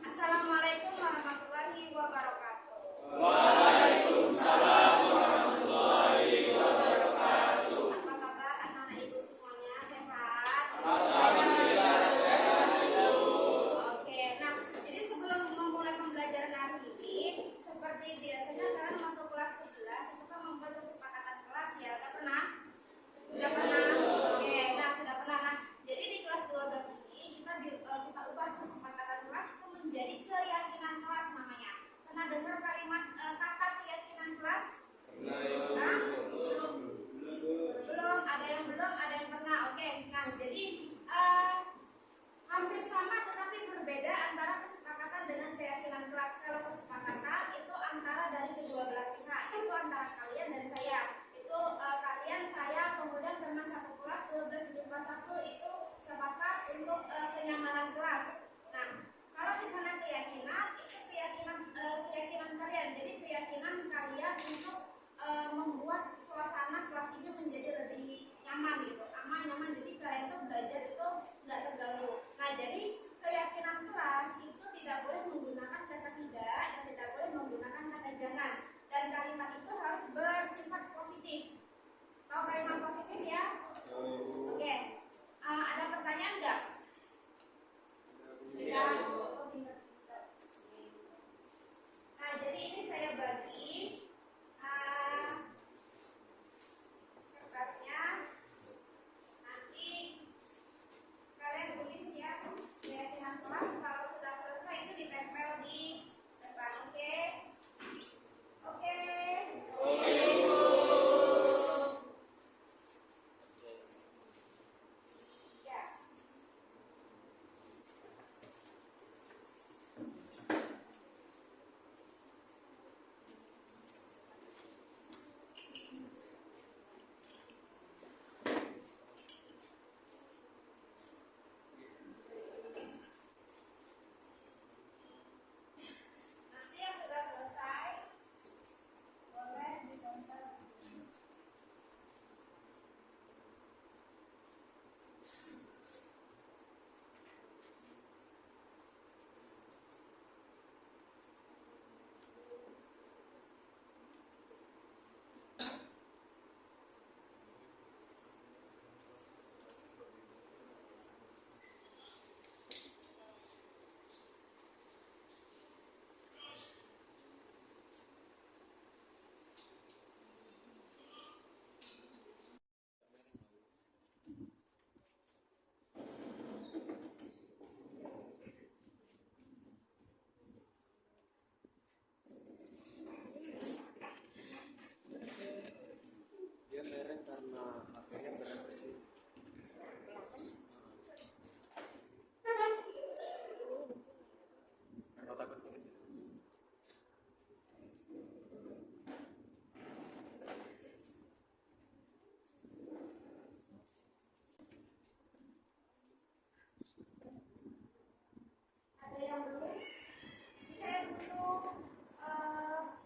Assalamualaikum warahmatullahi wabarakatuh. Waalaikumsalam warahmatullahi wabarakatuh. Apa kabar anak-anak Ibu semuanya? Sehat? Alhamdulillah sehat Ibu. Oke, nah jadi sebelum memulai pembelajaran hari ini, seperti biasanya kalian waktu kelas 11 itu kan membuat kesepakatan kelas ya, udah pernah? Sudah pernah? Oke, nah sudah pernah. Nah, jadi di kelas 12 ini kita ubah kesepakatan kelas itu menjadi keyakinan kelas namanya. Pernah dengar kalimat kata keyakinan kelas? Hah? Belum, ada yang belum, ada yang pernah. Oke, nah jadi hampir sama tetapi berbeda antara kesepakatan dengan keyakinan kelas. Kalau kesepakatan itu antara dari kedua belah pihak, itu antara kalian dan saya. Itu kalian, saya, kemudian teman satu kelas 12 di kelas 1 itu sepakat untuk kenyamanan kelas. Nah, kalau misalnya keyakinan itu keyakinan kalian. Jadi keyakinan kalian untuk membuat suasana kelas ini menjadi lebih nyaman gitu, aman, nyaman. Jadi kalian tuh belajar itu nggak terganggu. Nah, jadi keyakinan kelas itu tidak boleh menggunakan kata tidak dan tidak boleh menggunakan kata jangan. Dan kalimat itu harus bersifat positif. Tahu kalimat positif ya? Oke. Ada pertanyaan nggak? Ya. Nah, jadi ini saya bagi kertasnya. Nanti kalian tulis ya keyakinan kelas. Kalau sudah selesai itu ditempel di depan. Oke? Oke. Nah, akhirnya benar bersih. Kalau takut kulit. Ada yang belum? Saya butuh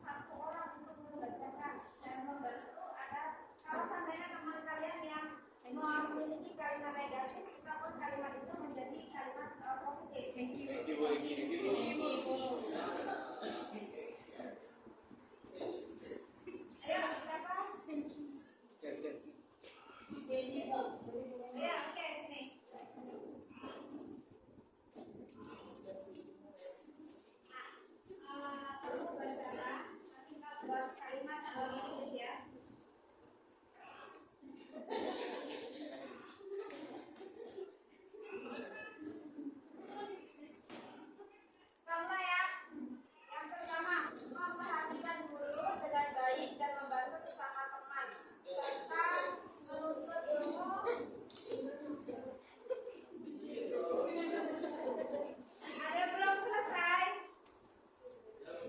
satu orang untuk membacakan. Saya membantu ada kalau seandainya teman kalian yang memiliki kalimat negatif, namun kalimat itu menjadi kalimat positif. Thank you, Bu. Ayo, siapa? Cek. Ya, oke, sini. Kalau baca, nanti kita buat kalimat tulis ya. Pertama ya, yang pertama memperhatikan guru dengan baik dan membantu sesama teman serta menuntut ilmu. Ada belum selesai?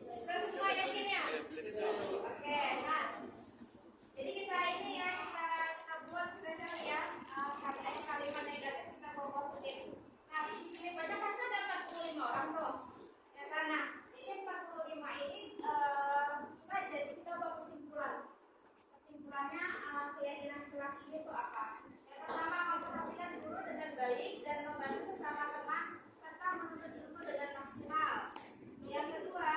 Kita semua yakin ya? Oke, nah. Jadi kita ini ya kita buat kita cari ya kalimat negatif kita bawa positif. Nah di sini banyak kan ada 45 orang tuh. Ya karena ini 45 ini kita bawa kesimpulan. Kesimpulannya keyakinan kelas ini itu apa? Yang pertama memperhatikan guru dengan baik dan membantu sesama teman serta menuntut ilmu dengan maksimal. Yang kedua,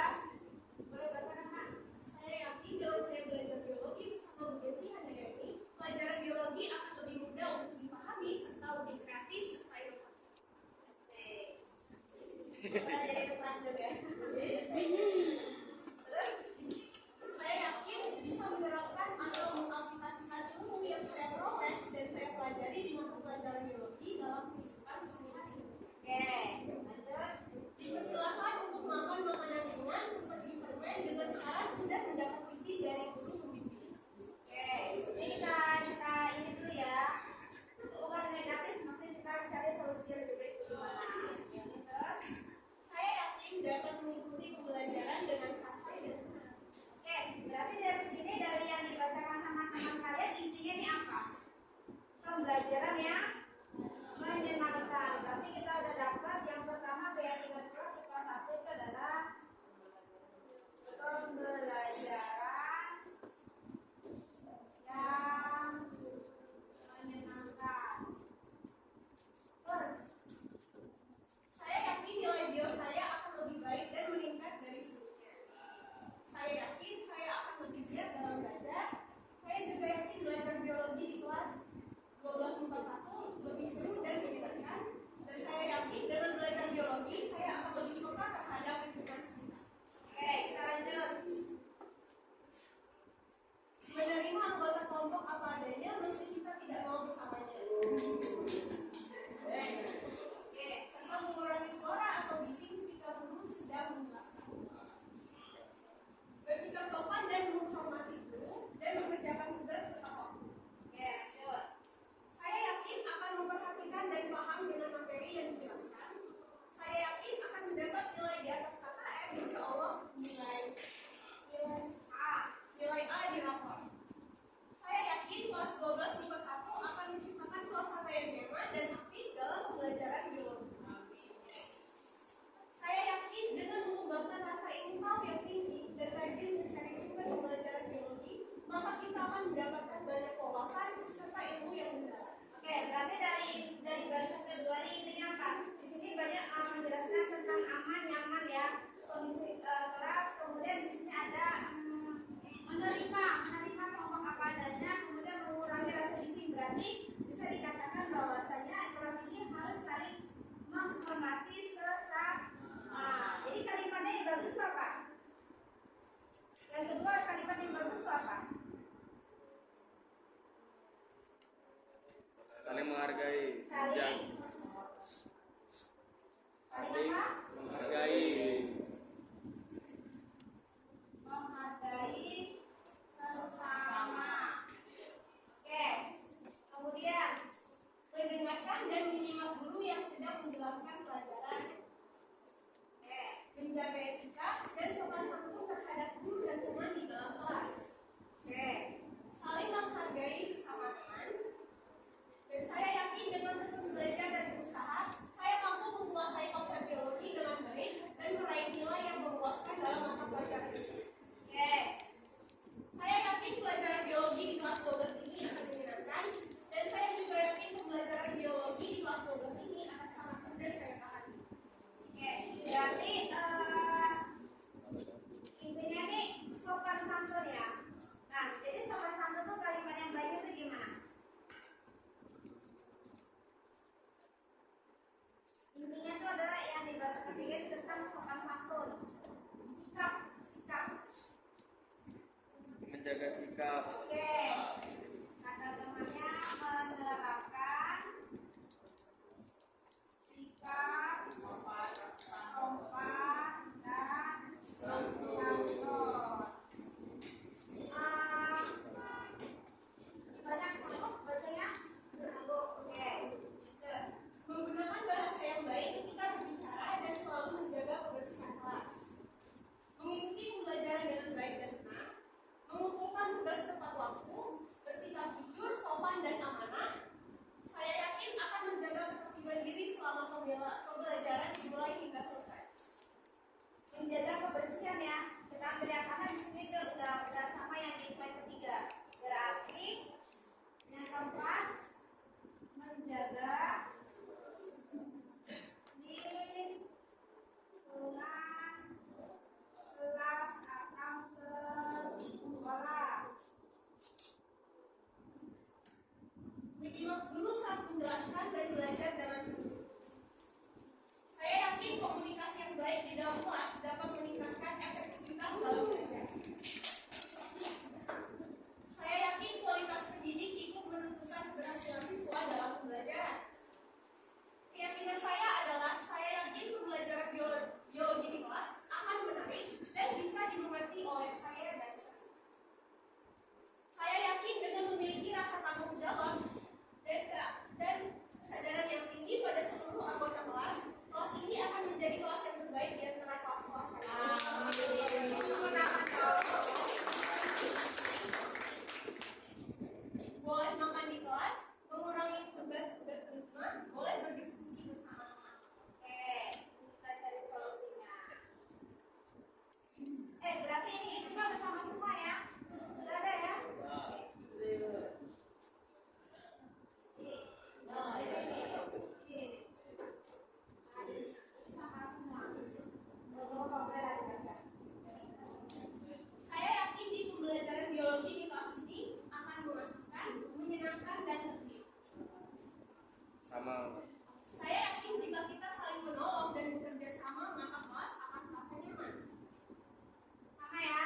boleh bacakan Kak? Saya yakin kalau saya belajar biologi bersama Bu Desi Handayani, pelajaran biologi akan lebih mudah untuk dipahami serta lebih kreatif serta inovatif. Asik. Jadi kesanjung ya. Terus, saya yakin bisa menerapkan atau mengaplikasikan ilmu yang saya peroleh dan saya pelajari di mata pelajaran biologi dalam kehidupan sehari-hari. Oke, lanjut. Dipersilakan untuk makan makanan ringan seperti permen dengan syarat sudah mendapat izin dari guru pembimbing. Oke, ini kita ini dulu ya. Bukan negatif, maksudnya kita cari solusi yang lebih baik gimana. Terus, Saya yakin dapat mengikuti pembelajaran dengan santai dan tenang. oke, berarti dari sini dari yang dibacakan sama teman kalian intinya ini apa? Pembelajaran yang menyenangkan. Berarti kita udah dapat yang pertama keyakinan kelas kelas 1 itu adalah pembelajaran yang menyenangkan. Terus, Saya yakin nilai bio saya akan lebih baik dan meningkat dari sebelumnya. Saya yakin saya akan lebih giat dalam belajar. Saya juga yakin belajar biologi di kelas 1241 lebih seru dan menyenangkan. Dan saya yakin dengan belajar biologi saya akan lebih peka terhadap lingkungan sekitar. oke, kita lanjut. Menerima anggota kelompok apa adanya meski kita tidak mau bersamanya. Oke, serta mengurangi suara atau bising ketika guru sedang menjelaskan. Bersikap sopan dan menghormati guru dan mengerjakan tugas tepat waktu. Oke, lanjut. Saya yakin akan memperhatikan dan paham dengan materi yang dijelaskan. Saya yakin akan mendapat nilai di atas KKM, insya Allah nilai A di rapor. Saya yakin kelas 12 IPA 1 akan menciptakan suasana yang nyaman dan aktif dalam pembelajaran biologi. Saya yakin dengan mengembangkan rasa ingin tahu yang tinggi dan rajin mencari sumber pembelajaran biologi, maka kita akan mendapatkan banyak wawasan serta ilmu yang mendalam. Oke, berarti dari bahasan kedua ini intinya apa? Di sini banyak menjelaskan tentang aman, nyaman ya, kondisi kelas. Kemudian di sini ada menerima kelompok apa adanya, kemudian mengurangi rasa bising. Berarti bisa dikatakan bahwasanya kelas ini harus saling menghormati sesama. Jadi kalimatnya yang bagus itu apa? Yang kedua kalimat yang bagus itu apa? Saling menghargai. Saling apa? Menghargai. Menghargai sesama. Oke. sedang menjelaskan pelajaran. Oke, menjaga etika dan sopan santun terhadap guru dan teman di dalam kelas. Oke, saling menghargai sesama teman. Dan saya yakin dengan tekun belajar dan berusaha, saya mampu menguasai konsep biologi dengan baik dan meraih nilai yang memuaskan dalam mata pelajaran. Oke, saya yakin pelajaran biologi di kelas 12 ini akan menyenangkan, dan saya juga yakin pembelajaran biologi di kelas 12 ini akan sangat mudah saya pahami. Oke, berarti intinya nih sopan santun ya. Nah, jadi sopan santun tuh kalimat yang baik itu gimana? Intinya itu adalah yang dibahas ketiga tentang sopan santun. Sikap. Menjaga sikap. Oke. Kata temannya menerapkan sikap sopan dan santun. Banyak sanggup bacanya? Oke. Menggunakan bahasa yang baik ketika berbicara dan selalu menjaga kebersihan kelas. Mengikuti pembelajaran dengan baik dan tenang. Mengumpulkan tugas tepat waktu. Bersikap jujur, sopan, dan amanah. Saya yakin akan menjaga ketertiban diri selama pembelajaran dimulai hingga selesai. Menjaga kebersihan ya. Kita ambil yang karena di sini udah sama yang di poin ketiga. Berarti yang keempat menjaga lingkungan kelas atau sekolah. Menyimak guru saat menjelaskan dan belajar dengan sungguh-sungguh. Saya yakin komunikasi yang baik di dalam kelas dapat meningkatkan efektivitas dalam belajar. Saya yakin kualitas pendidik ikut menentukan keberhasilan siswa dalam pembelajaran. Keyakinan saya adalah saya yakin pembelajaran biologi di kelas akan menarik dan bisa dimengerti oleh saya dan saya. Saya yakin dengan memiliki rasa tanggung jawab dan kesadaran yang tinggi pada seluruh anggota kelas, kelas ini akan menjadi kelas yang terbaik di antara kelas-kelas lain. Boleh makan di kelas, mengurangi tugas-tugas di rumah, boleh berdiskusi bersama teman. Oke, kita cari solusinya. Berarti ini semua udah sama semua ya? Sudah ada ya? Saya yakin di pembelajaran biologi di kelas ini akan mengasihkan, menyenangkan, dan tertib. Sama. Saya yakin jika kita saling menolong dan bekerja sama, maka kelas akan terasa nyaman. Sama ya?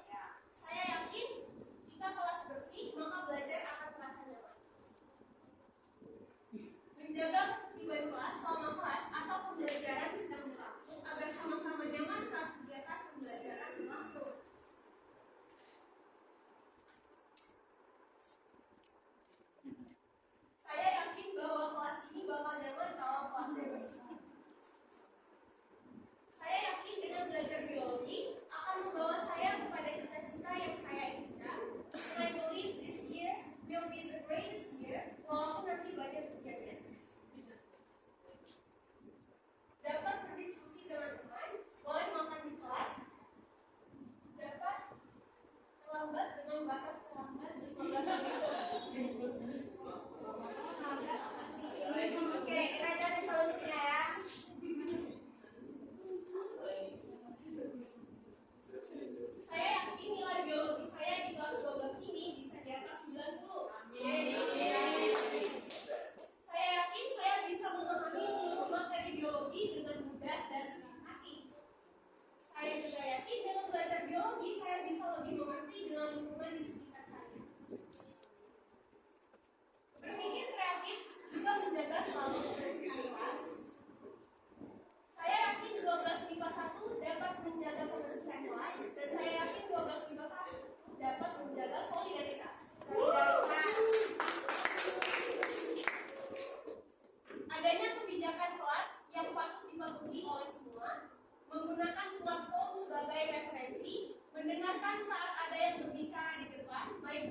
Ya. Saya yakin jika kelas bersih, maka belajar akan terasa nyaman. Menjaga ketertiban kelas selama kelas atau pembelajaran sedang berlangsung agar sama-sama nyaman saat kegiatan pembelajaran berlangsung. Saya yakin bahwa kelas ini bakal nyaman kalau kelasnya bersih. Saya yakin dengan belajar biologi akan membawa saya kepada cita-cita yang saya inginkan. And I believe this year will be the greatest year, walaupun nanti banyak kejadian. Dapat berdiskusi dengan teman, boleh makan di kelas, dapat terlambat dengan batas terlambat 15 menit. Oke, kita cari solusinya ya. Saya yakin nilai biologi saya di kelas 12 ini bisa di atas 90. Saya yakin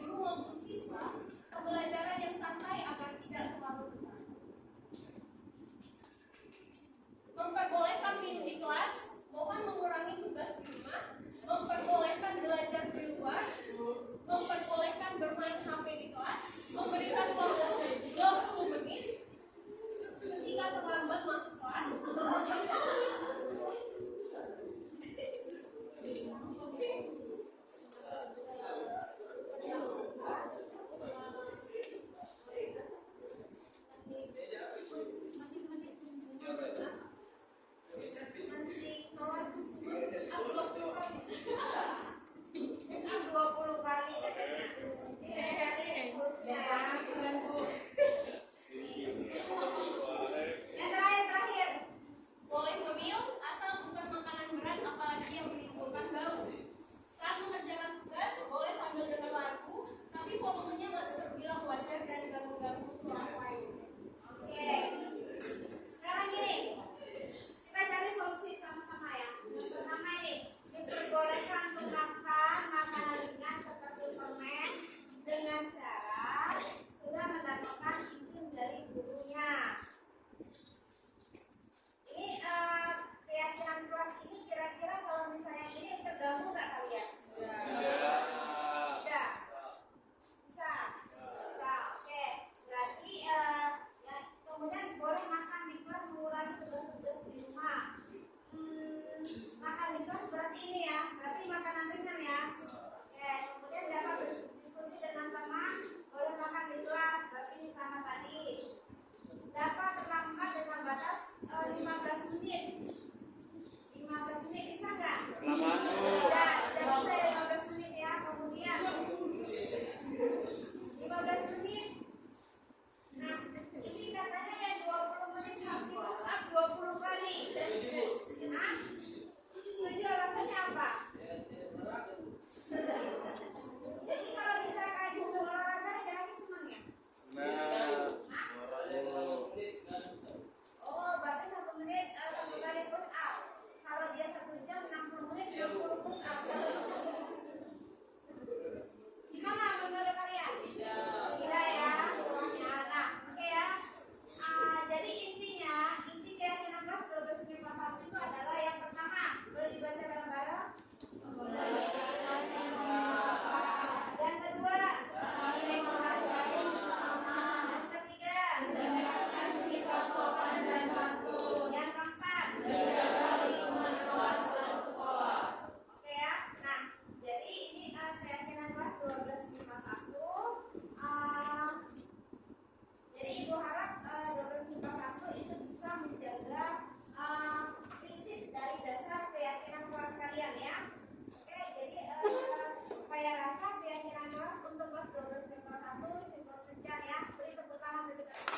guru maupun siswa pembelajaran yang santai agar tidak terlalu berat. Memperbolehkan minum di kelas, mohon mengurangi tugas di rumah, memperbolehkan belajar di luar, memperbolehkan bermain HP di kelas, memberikan waktu 20 menit ketika terlambat masuk kelas. Boleh ngemil asal bukan makanan berat apalagi yang menimbulkan bau. Saat mengerjakan tugas boleh sambil dengar lagu, tapi volumenya masih terbilang wajar dan gak mengganggu orang lain. Oke. Sekarang gini, kita cari solusi sama-sama ya. Yang pertama ini, diperbolehkan untuk makan makanan ringan seperti permen dengan syarat sudah mendapatkan izin dari gurunya. Ini keyakinan kelas ini kira-kira kalau misalnya ini terganggu nggak kalian? Tidak. Bisa. Oke. Berarti ya, kemudian boleh makan di kelas mengurangi tugas-tugas di rumah. Makan di kelas berarti ini ya, berarti makanan ringan ya. Oke. Kemudian dapat berdiskusi dengan teman, boleh makan di kelas, berarti ini sama tadi. Dapat terlambat dengan batas 15 menit. 15 menit bisa nggak? Tidak bisa ya 15 menit ya. Kemudian 15 menit. Nah, ini katanya yang 20 menit harus di push up 20 kali. Nah, setuju alasannya apa? Jadi kalau bisa kayak gitu olahraga, caranya senang ya? Oh, berarti 1 menit 1 kali push up. Kalau dia 1 jam 60 menit 20 push up. Gimana menurut kalian? Tidak ya. Nah, oke ya. Jadi intinya, inti keyakinan kelas 12 MIPA 1 itu adalah yang pertama, boleh dibaca bareng-bareng? Yang kedua, saling menghargai sesama. Yang ketiga, menjaga sikap sopan dan santun. Yang keempat, menjaga lingkungan kelas dan sekolah. Oke ya. Nah, jadi ini keyakinan kelas 12 MIPA 1. Jadi ibu harap 12 MIPA 1 itu bisa menjaga prinsip dari dasar keyakinan kelas kalian ya. Oke, jadi saya rasa keyakinan kelas untuk kelas 12 MIPA 1 cukup sekian ya. Beri tepuk tangan untuk kita.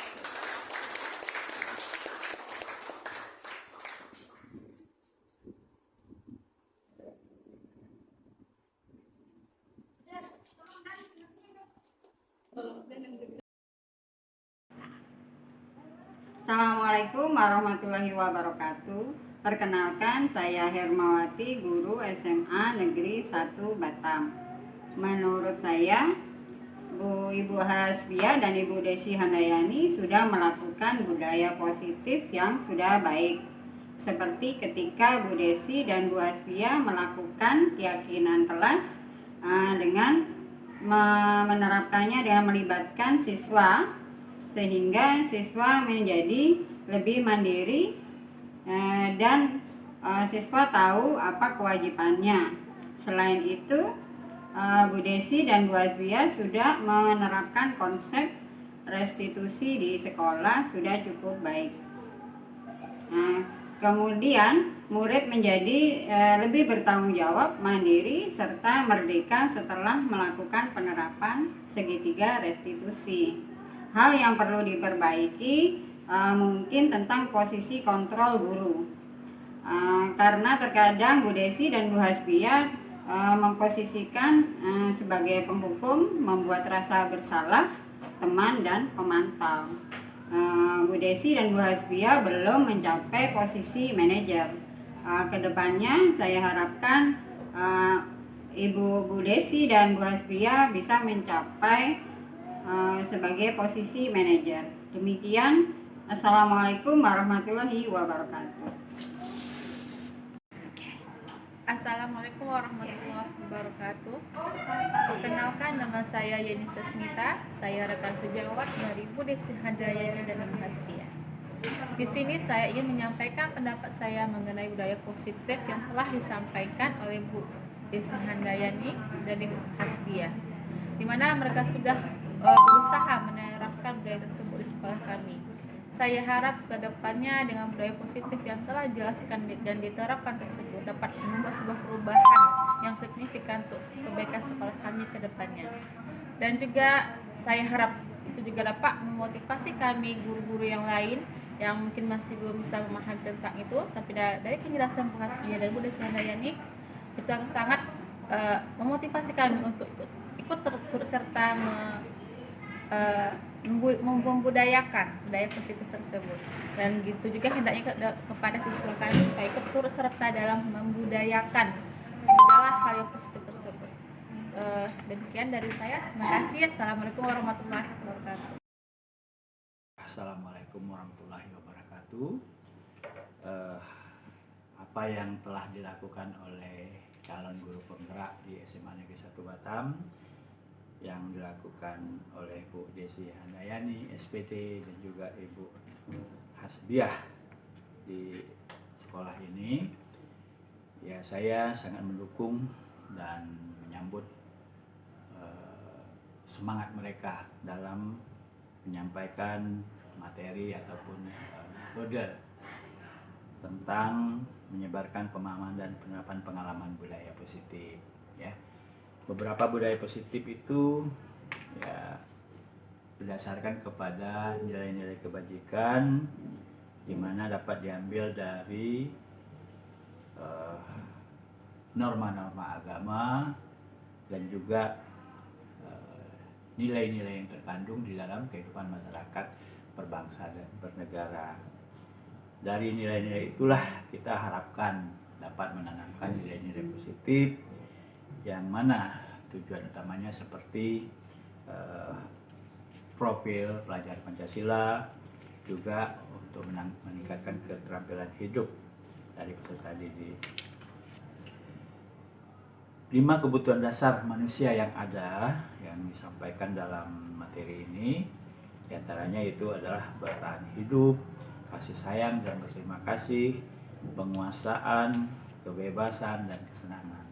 Assalamualaikum warahmatullahi wabarakatuh. Perkenalkan, saya Hermawati, guru SMA Negeri 1 Batam. Menurut saya, Ibu Hasbia dan Ibu Desi Handayani sudah melakukan budaya positif yang sudah baik. Seperti ketika Bu Desi dan Bu Hasbia melakukan keyakinan kelas dengan menerapkannya dengan melibatkan siswa, sehingga siswa menjadi lebih mandiri dan siswa tahu apa kewajibannya. Selain itu, Bu Desi dan Bu Hasbia sudah menerapkan konsep restitusi di sekolah sudah cukup baik. Kemudian murid menjadi lebih bertanggung jawab, mandiri, serta merdeka setelah melakukan penerapan segitiga restitusi. Hal yang perlu diperbaiki mungkin tentang posisi kontrol guru, karena terkadang Bu Desi dan Bu Hasbia memposisikan sebagai penghukum, membuat rasa bersalah teman dan pemantau. Bu Desi dan Bu Hasbia belum mencapai posisi manajer. Kedepannya saya harapkan Ibu Bu Desi dan Bu Hasbia bisa mencapai sebagai posisi manajer. Demikian, Assalamualaikum warahmatullahi wabarakatuh. Assalamualaikum warahmatullahi wabarakatuh. Perkenalkan, nama saya Yeni Sasmita. Saya rekan sejawat dari Bu Desi Handayani dan Ibu Hasbia. Di sini saya ingin menyampaikan pendapat saya mengenai budaya positif yang telah disampaikan oleh Bu Desi Handayani dan Ibu Hasbia, di mana mereka sudah berusaha menerapkan budaya tersebut di sekolah kami. Saya harap ke depannya dengan budaya positif yang telah dijelaskan dan diterapkan tersebut dapat membuat sebuah perubahan yang signifikan untuk kebaikan sekolah kami ke depannya. Dan juga saya harap itu juga dapat memotivasi kami guru-guru yang lain yang mungkin masih belum bisa memahami tentang itu, tapi dari penjelasan Bu Hasbia dan Bu Desi Handayani itu akan sangat memotivasi kami untuk ikut turut serta membudayakan budaya positif tersebut. Dan gitu juga hendaknya kepada siswa kami supaya ikut turut serta dalam membudayakan segala hal yang positif tersebut. Demikian dari saya. Terima kasih. Assalamualaikum warahmatullahi wabarakatuh. Assalamualaikum warahmatullahi wabarakatuh. Apa yang telah dilakukan oleh calon guru penggerak di SMA Negeri 1 Batam, yang dilakukan oleh Bu Desi Handayani, SPD, dan juga Ibu Hasbiah di sekolah ini, ya saya sangat mendukung dan menyambut semangat mereka dalam menyampaikan materi ataupun metode tentang menyebarkan pemahaman dan penerapan pengalaman budaya positif, ya. Beberapa budaya positif itu ya berdasarkan kepada nilai-nilai kebajikan, di mana dapat diambil dari norma-norma agama dan juga nilai-nilai yang terkandung di dalam kehidupan masyarakat berbangsa dan bernegara. Dari nilai-nilai itulah kita harapkan dapat menanamkan nilai-nilai positif, yang mana tujuan utamanya seperti profil pelajar Pancasila, juga untuk meningkatkan keterampilan hidup dari peserta didik. 5 kebutuhan dasar manusia yang ada yang disampaikan dalam materi ini, diantaranya itu adalah bertahan hidup, kasih sayang dan berterima kasih, penguasaan, kebebasan, dan kesenangan.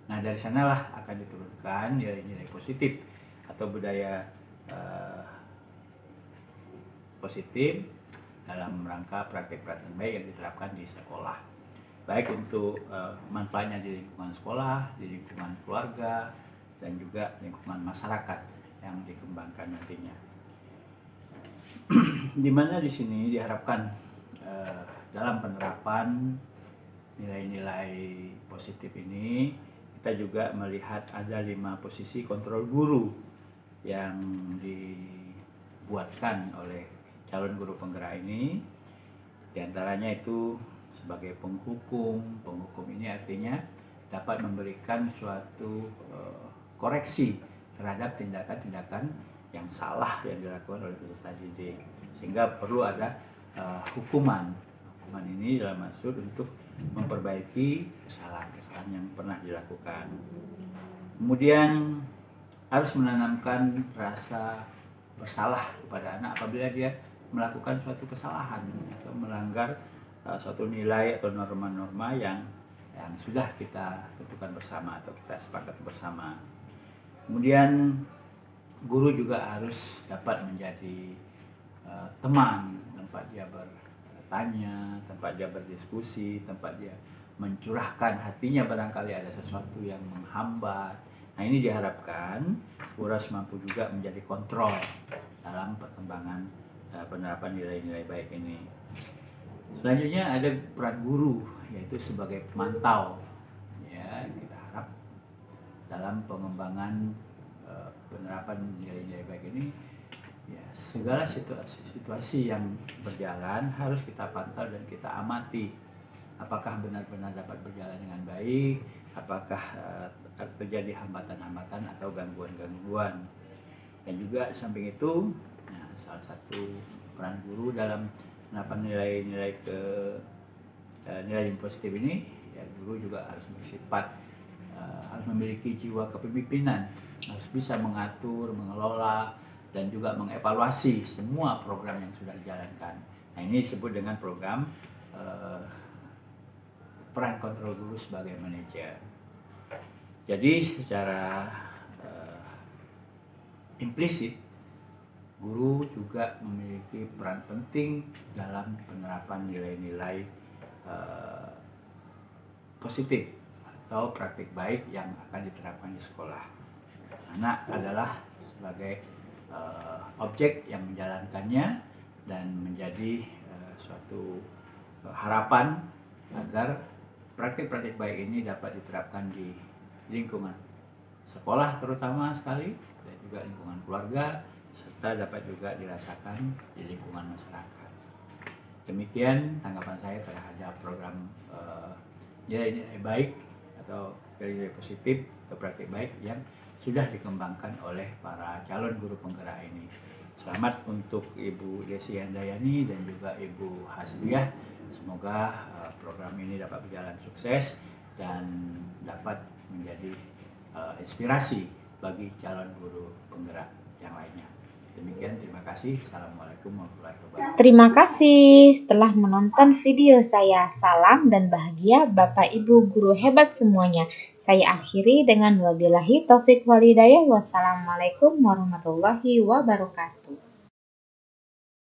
Nah, dari sanalah akan diturunkan nilai-nilai positif atau budaya positif dalam rangka praktik-praktik baik yang diterapkan di sekolah, baik untuk manfaatnya di lingkungan sekolah, di lingkungan keluarga, dan juga lingkungan masyarakat yang dikembangkan nantinya. Di mana di sini diharapkan dalam penerapan nilai-nilai positif ini, kita juga melihat ada 5 posisi kontrol guru yang dibuatkan oleh calon guru penggerak ini. Di antaranya itu sebagai penghukum. Penghukum ini artinya dapat memberikan suatu koreksi terhadap tindakan-tindakan yang salah yang dilakukan oleh peserta didik, sehingga perlu ada hukuman. Hukuman ini dalam maksud untuk memperbaiki kesalahan-kesalahan yang pernah dilakukan. Kemudian harus menanamkan rasa bersalah kepada anak apabila dia melakukan suatu kesalahan atau melanggar suatu nilai atau norma-norma yang sudah kita tentukan bersama atau kita sepakati bersama. Kemudian guru juga harus dapat menjadi teman, tempat dia bertanya, tempat dia berdiskusi, tempat dia mencurahkan hatinya barangkali ada sesuatu yang menghambat. Nah, ini diharapkan Uras mampu juga menjadi kontrol dalam perkembangan penerapan nilai-nilai baik ini. Selanjutnya ada peran guru, yaitu sebagai pemantau. Ya, kita harap dalam pengembangan penerapan nilai-nilai baik ini, ya, segala situasi yang berjalan harus kita pantau dan kita amati apakah benar-benar dapat berjalan dengan baik, apakah terjadi hambatan-hambatan atau gangguan-gangguan. Dan juga samping itu, nah, salah satu peran guru dalam penerapan nilai-nilai nilai yang positif ini, ya guru juga harus bersifat harus memiliki jiwa kepemimpinan, harus bisa mengatur, mengelola, dan juga mengevaluasi semua program yang sudah dijalankan. Nah, ini disebut dengan program peran kontrol guru sebagai manajer. Jadi secara implisit, guru juga memiliki peran penting dalam penerapan nilai-nilai positif atau praktik baik yang akan diterapkan di sekolah. Anak adalah sebagai objek yang menjalankannya dan menjadi suatu harapan agar praktik-praktik baik ini dapat diterapkan di lingkungan sekolah terutama sekali, dan juga lingkungan keluarga, serta dapat juga dirasakan di lingkungan masyarakat. Demikian tanggapan saya terhadap program nilai-nilai baik atau nilai positif atau praktik baik yang sudah dikembangkan oleh para calon guru penggerak ini. Selamat untuk Ibu Desi Handayani dan juga Ibu Hasbiah. Semoga program ini dapat berjalan sukses dan dapat menjadi inspirasi bagi calon guru penggerak yang lainnya. Demikian, terima kasih. Assalamualaikum warahmatullahi wabarakatuh. Terima kasih telah menonton video saya. Salam dan bahagia Bapak Ibu guru hebat semuanya. Saya akhiri dengan wabillahi taufik walhidayah. Wassalamualaikum warahmatullahi wabarakatuh.